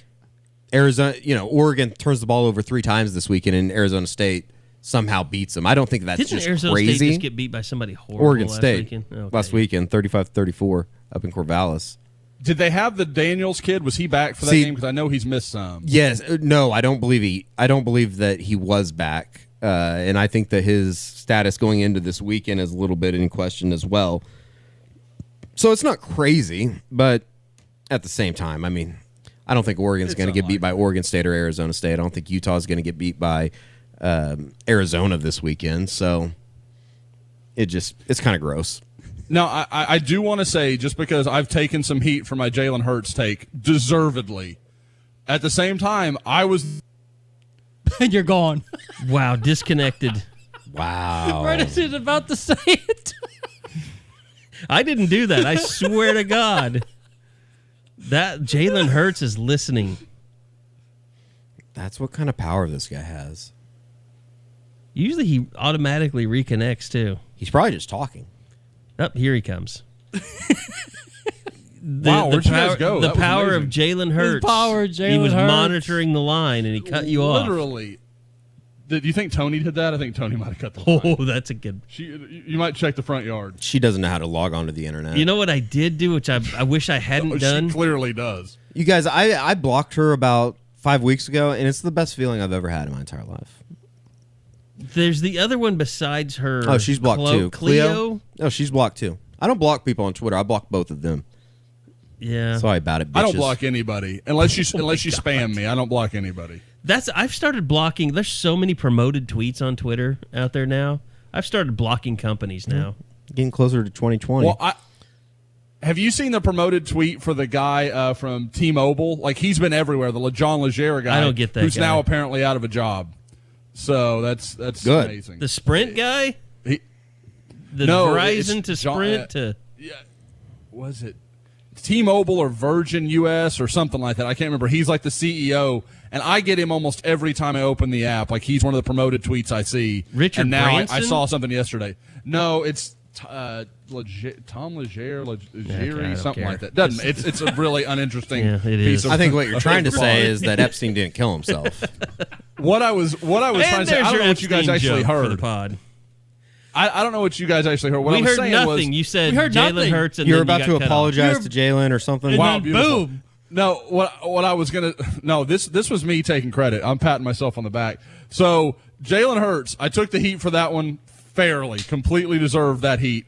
Arizona, Oregon turns the ball over 3 times this weekend, and Arizona State somehow beats them. I don't think that's Didn't just Arizona crazy. State just get beat by somebody horrible Oregon last State weekend? Okay. last weekend, 35-34 up in Corvallis. Did they have the Daniels kid? Was he back for that game? Because I know he's missed some. Yes, no, I don't believe that he was back, and I think that his status going into this weekend is a little bit in question as well. So it's not crazy, but at the same time, I mean, I don't think Oregon's going to get beat by Oregon State or Arizona State. I don't think Utah's going to get beat by Arizona this weekend. So it's kind of gross. Now, I do want to say, just because I've taken some heat for my Jalen Hurts take, deservedly. At the same time, I was... And you're gone. Wow, disconnected. Wow. Right as he's about to say it. I didn't do that. I swear to God. That Jalen Hurts is listening. That's what kind of power this guy has. Usually he automatically reconnects, too. He's probably just talking. Oh, here he comes. Wow, where'd you guys go? The That was power of amazing. Jalen Hurts. power of He Jalen was Hurts. monitoring the line, and he cut you off. Literally. Did you think Tony did that? I think Tony might have cut the line. Oh, that's a good... You might check the front yard. She doesn't know how to log on to the internet. You know what I did do, which I wish I hadn't done? She clearly does. You guys, I blocked her about 5 weeks ago, and it's the best feeling I've ever had in my entire life. There's the other one besides her. Oh, she's blocked too. Cleo? Oh, she's blocked too. I don't block people on Twitter. I block both of them. Yeah. Sorry about it, bitches. I don't block anybody unless you spam me. I don't block anybody. I've started blocking. There's so many promoted tweets on Twitter out there now. I've started blocking companies now. Getting closer to 2020. Well, have you seen the promoted tweet for the guy from T-Mobile? Like, he's been everywhere. The John Legere guy. I don't get that Who's guy. now apparently out of a job. So that's Good. amazing. The Sprint guy? The No, Verizon it's to John- Sprint to... Was it T-Mobile or Virgin US or something like that? I can't remember. He's like the CEO, and I get him almost every time I open the app. Like, he's one of the promoted tweets I see. Richard and now I Branson? saw something yesterday. No, it's Tom Legere, I don't something care. like that. Doesn't it's a really uninteresting Yeah, it piece is. of I think what you're trying to say reply. is that Epstein didn't kill himself. What I was trying to say. I there's don't your know what you guys Epstein actually joke for the heard. pod. I don't know what you guys actually heard. What We I was heard saying nothing. was You said We heard Jalen nothing. Hurts and You're then about you to got cut off. apologize to Jalen or something. Wow, And then beautiful. boom. No, what I was gonna this was me taking credit. I'm patting myself on the back. So Jalen Hurts, I took the heat for that one fairly, completely deserved that heat.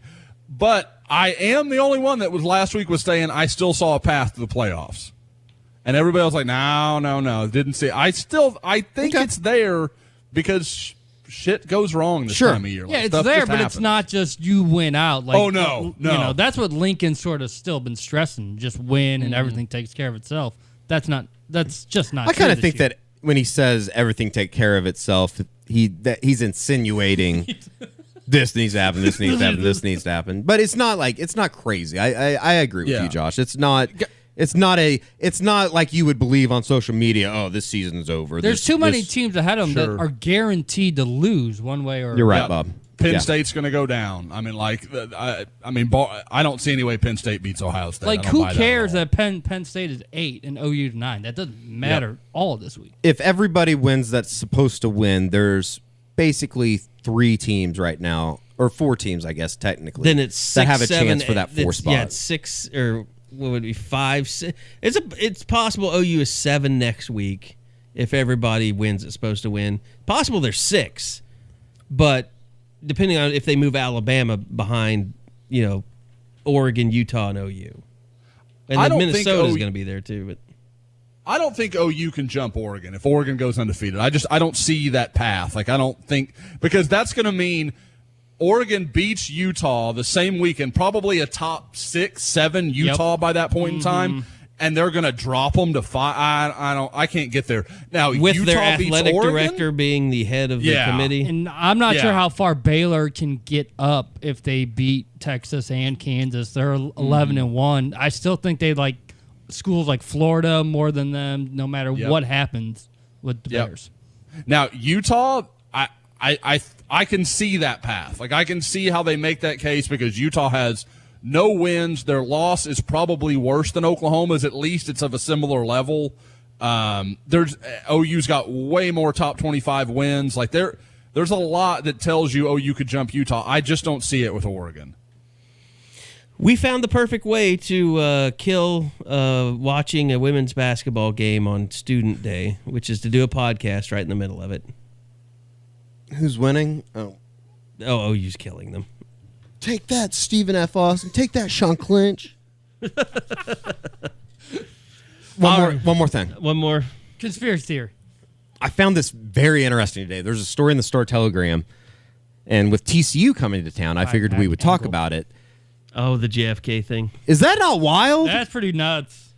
But I am the only one that was last week was saying I still saw a path to the playoffs, and everybody was like, no, didn't see. I think it's there because shit goes wrong this time of year. Yeah, Like, it's stuff there, just but it's happens. not just you win out. Like, Oh, no. that's what Lincoln's sort of still been stressing. Just win and everything takes care of itself. That's just not I kind of true think this year. that when he says everything take care of itself, he's insinuating this needs to happen, this needs to happen, this needs to happen. But it's not crazy. I agree with Yeah. you, Josh. It's not like you would believe on social media. Oh, this season's over. There's too many teams ahead of them Sure. that are guaranteed to lose one way or You're right, Yeah. Bob. Penn Yeah. State's going to go down. I mean, I don't see any way Penn State beats Ohio State. Like, I don't who buy that at cares all. that Penn State is 8 and OU is 9? That doesn't matter all of this week. If everybody wins that's supposed to win, there's basically 3 teams right now, or 4 teams, I guess, technically. Then it's 6, that have a 7, chance for that 4 spot. Yeah, it's 6 or what would it be 5? 6. It's possible OU is 7 next week if everybody wins it's supposed to win. Possible there's 6, but depending on if they move Alabama behind, Oregon, Utah, and OU, and then Minnesota's going to be there too. But I don't think OU can jump Oregon if Oregon goes undefeated. I don't see that path. Like, I don't think, because that's going to mean Oregon beats Utah the same weekend, probably a top 6, 7 Utah by that point in time, and they're going to drop them to 5. I can't get there. Now, with Utah their athletic beats Oregon, director being the head of the committee. And I'm not sure how far Baylor can get up if they beat Texas and Kansas. They're 11-1. I still think they like schools like Florida more than them, no matter what happens with the Bears. Now, Utah, I can see that path. Like, I can see how they make that case because Utah has no wins. Their loss is probably worse than Oklahoma's. At least it's of a similar level. OU's got way more top 25 wins. Like, there's a lot that tells you OU could jump Utah. I just don't see it with Oregon. We found the perfect way to kill watching a women's basketball game on Student Day, which is to do a podcast right in the middle of it. Who's winning? Oh, OU's killing them. Take that, Stephen F. Austin. Take that, Sean Clinch. One more thing. One more. Conspiracy theory. I found this very interesting today. There's a story in the Star Telegram, and with TCU coming to town, I figured we would talk about it. Oh, the JFK thing. Is that not wild? That's pretty nuts.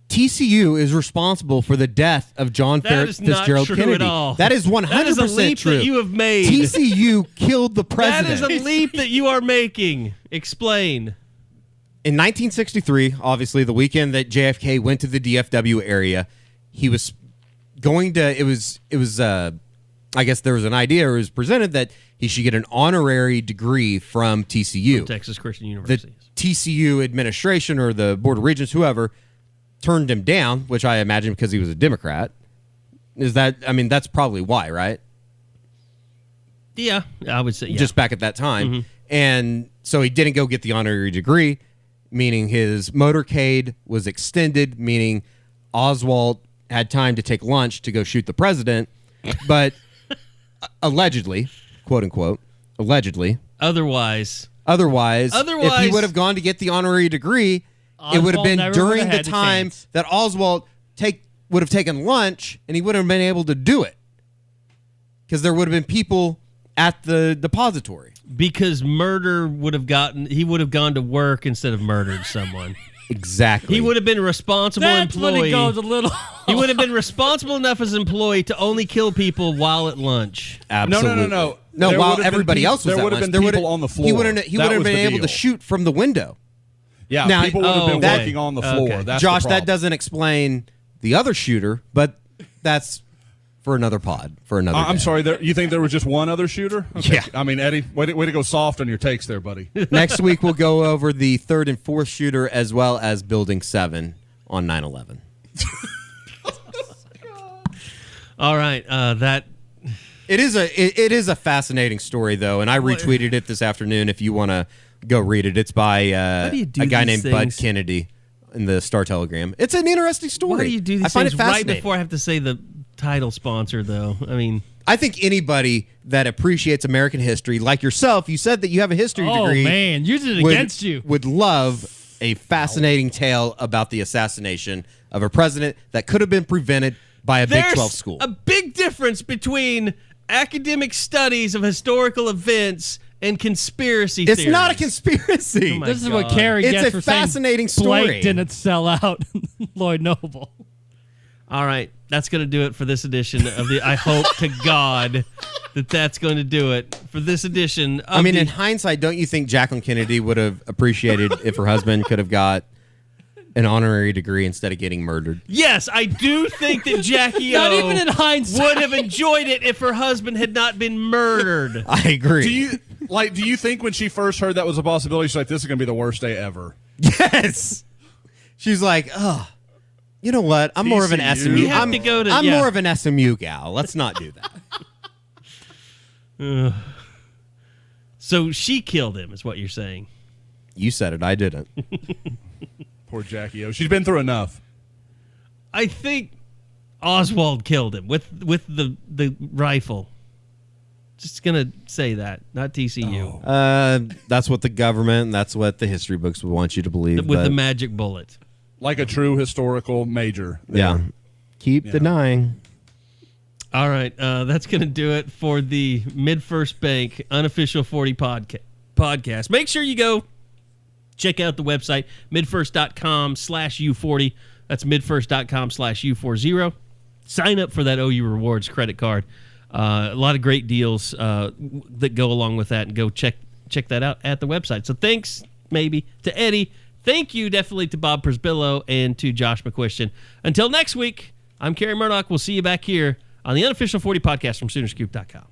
TCU is responsible for the death of John Fitzgerald true Kennedy. at all. That is 100% That is a leap true. that you have made. TCU killed the president. That is a leap that you are making. Explain. In 1963, obviously the weekend that JFK went to the DFW area, he was going to. It was. I guess there was an idea, or it was presented that he should get an honorary degree from TCU, From Texas Christian University. The TCU administration or the Board of Regents, whoever, turned him down, which I imagine because he was a Democrat. That's probably why, right? Yeah, I would say Just back at that time. Mm-hmm. And so he didn't go get the honorary degree, meaning his motorcade was extended, meaning Oswald had time to take lunch to go shoot the president. But allegedly, quote unquote, Otherwise, if he would have gone to get the honorary degree, it would have been during the time that Oswald would have taken lunch, and he wouldn't have been able to do it because there would have been people at the depository. Because he would have gone to work instead of murdered someone. Exactly. He would have been a responsible employee. When it goes a little. He would have been responsible enough as an employee to only kill people while at lunch. Absolutely. No. No, while everybody else was at lunch. There would have been people on the floor. He wouldn't have been able to shoot from the window. Yeah, now, people would have been working on the floor. Okay. That's Josh, that doesn't explain the other shooter, but that's for another pod, for another day. I'm sorry, you think there was just one other shooter? Okay. Yeah. I mean, Eddie, way to go soft on your takes there, buddy. Next week, we'll go over the 3rd and 4th shooter as well as Building 7 on 9/11. All right, It is a fascinating story, though, and I retweeted it this afternoon if you want to go read it. It's by a guy named Bud Kennedy in the Star Telegram. It's an interesting story. Why do you do these I find things it fascinating. right before I have to say the title sponsor, though? I mean, I think anybody that appreciates American history, like yourself, you said that you have a history degree. Oh, man, using it against you. Would love a fascinating tale about the assassination of a president that could have been prevented by a Big 12 school. A big difference between academic studies of historical events and conspiracy theories. It's not a conspiracy. This is what Carrie gets for fascinating saying story. Blake didn't sell out Lloyd Noble. All right, that's going to do it for this edition of the. I hope to God that's going to do it for this edition. In hindsight, don't you think Jacqueline Kennedy would have appreciated if her husband could have got an honorary degree instead of getting murdered? Yes, I do think that Jackie Not O even in hindsight. would have enjoyed it if her husband had not been murdered. I agree. Do you think when she first heard that was a possibility, she's like, this is going to be the worst day ever? Yes. She's like, oh, you know what? I'm more of an SMU. We have to go to- I'm yeah. more of an SMU gal. Let's not do that. So she killed him, is what you're saying. You said it. I didn't. Poor Jackie O. She's been through enough. I think Oswald killed him with the rifle. Just gonna say that, not TCU. That's what the government and that's what the history books would want you to believe. With the magic bullet. Like a true historical major. Yeah. Keep denying. All right, that's going to do it for the Mid-First Bank unofficial 40 podcast. Make sure you go check out the website, midfirst.com/U40. That's midfirst.com/U40. Sign up for that OU Rewards credit card. A lot of great deals that go along with that, and go check that out at the website. So thanks, maybe, to Eddie. Thank you, definitely, to Bob Prisbillo and to Josh McQuistion. Until next week, I'm Kerry Murdoch. We'll see you back here on the unofficial 40 podcast from Soonerscoop.com.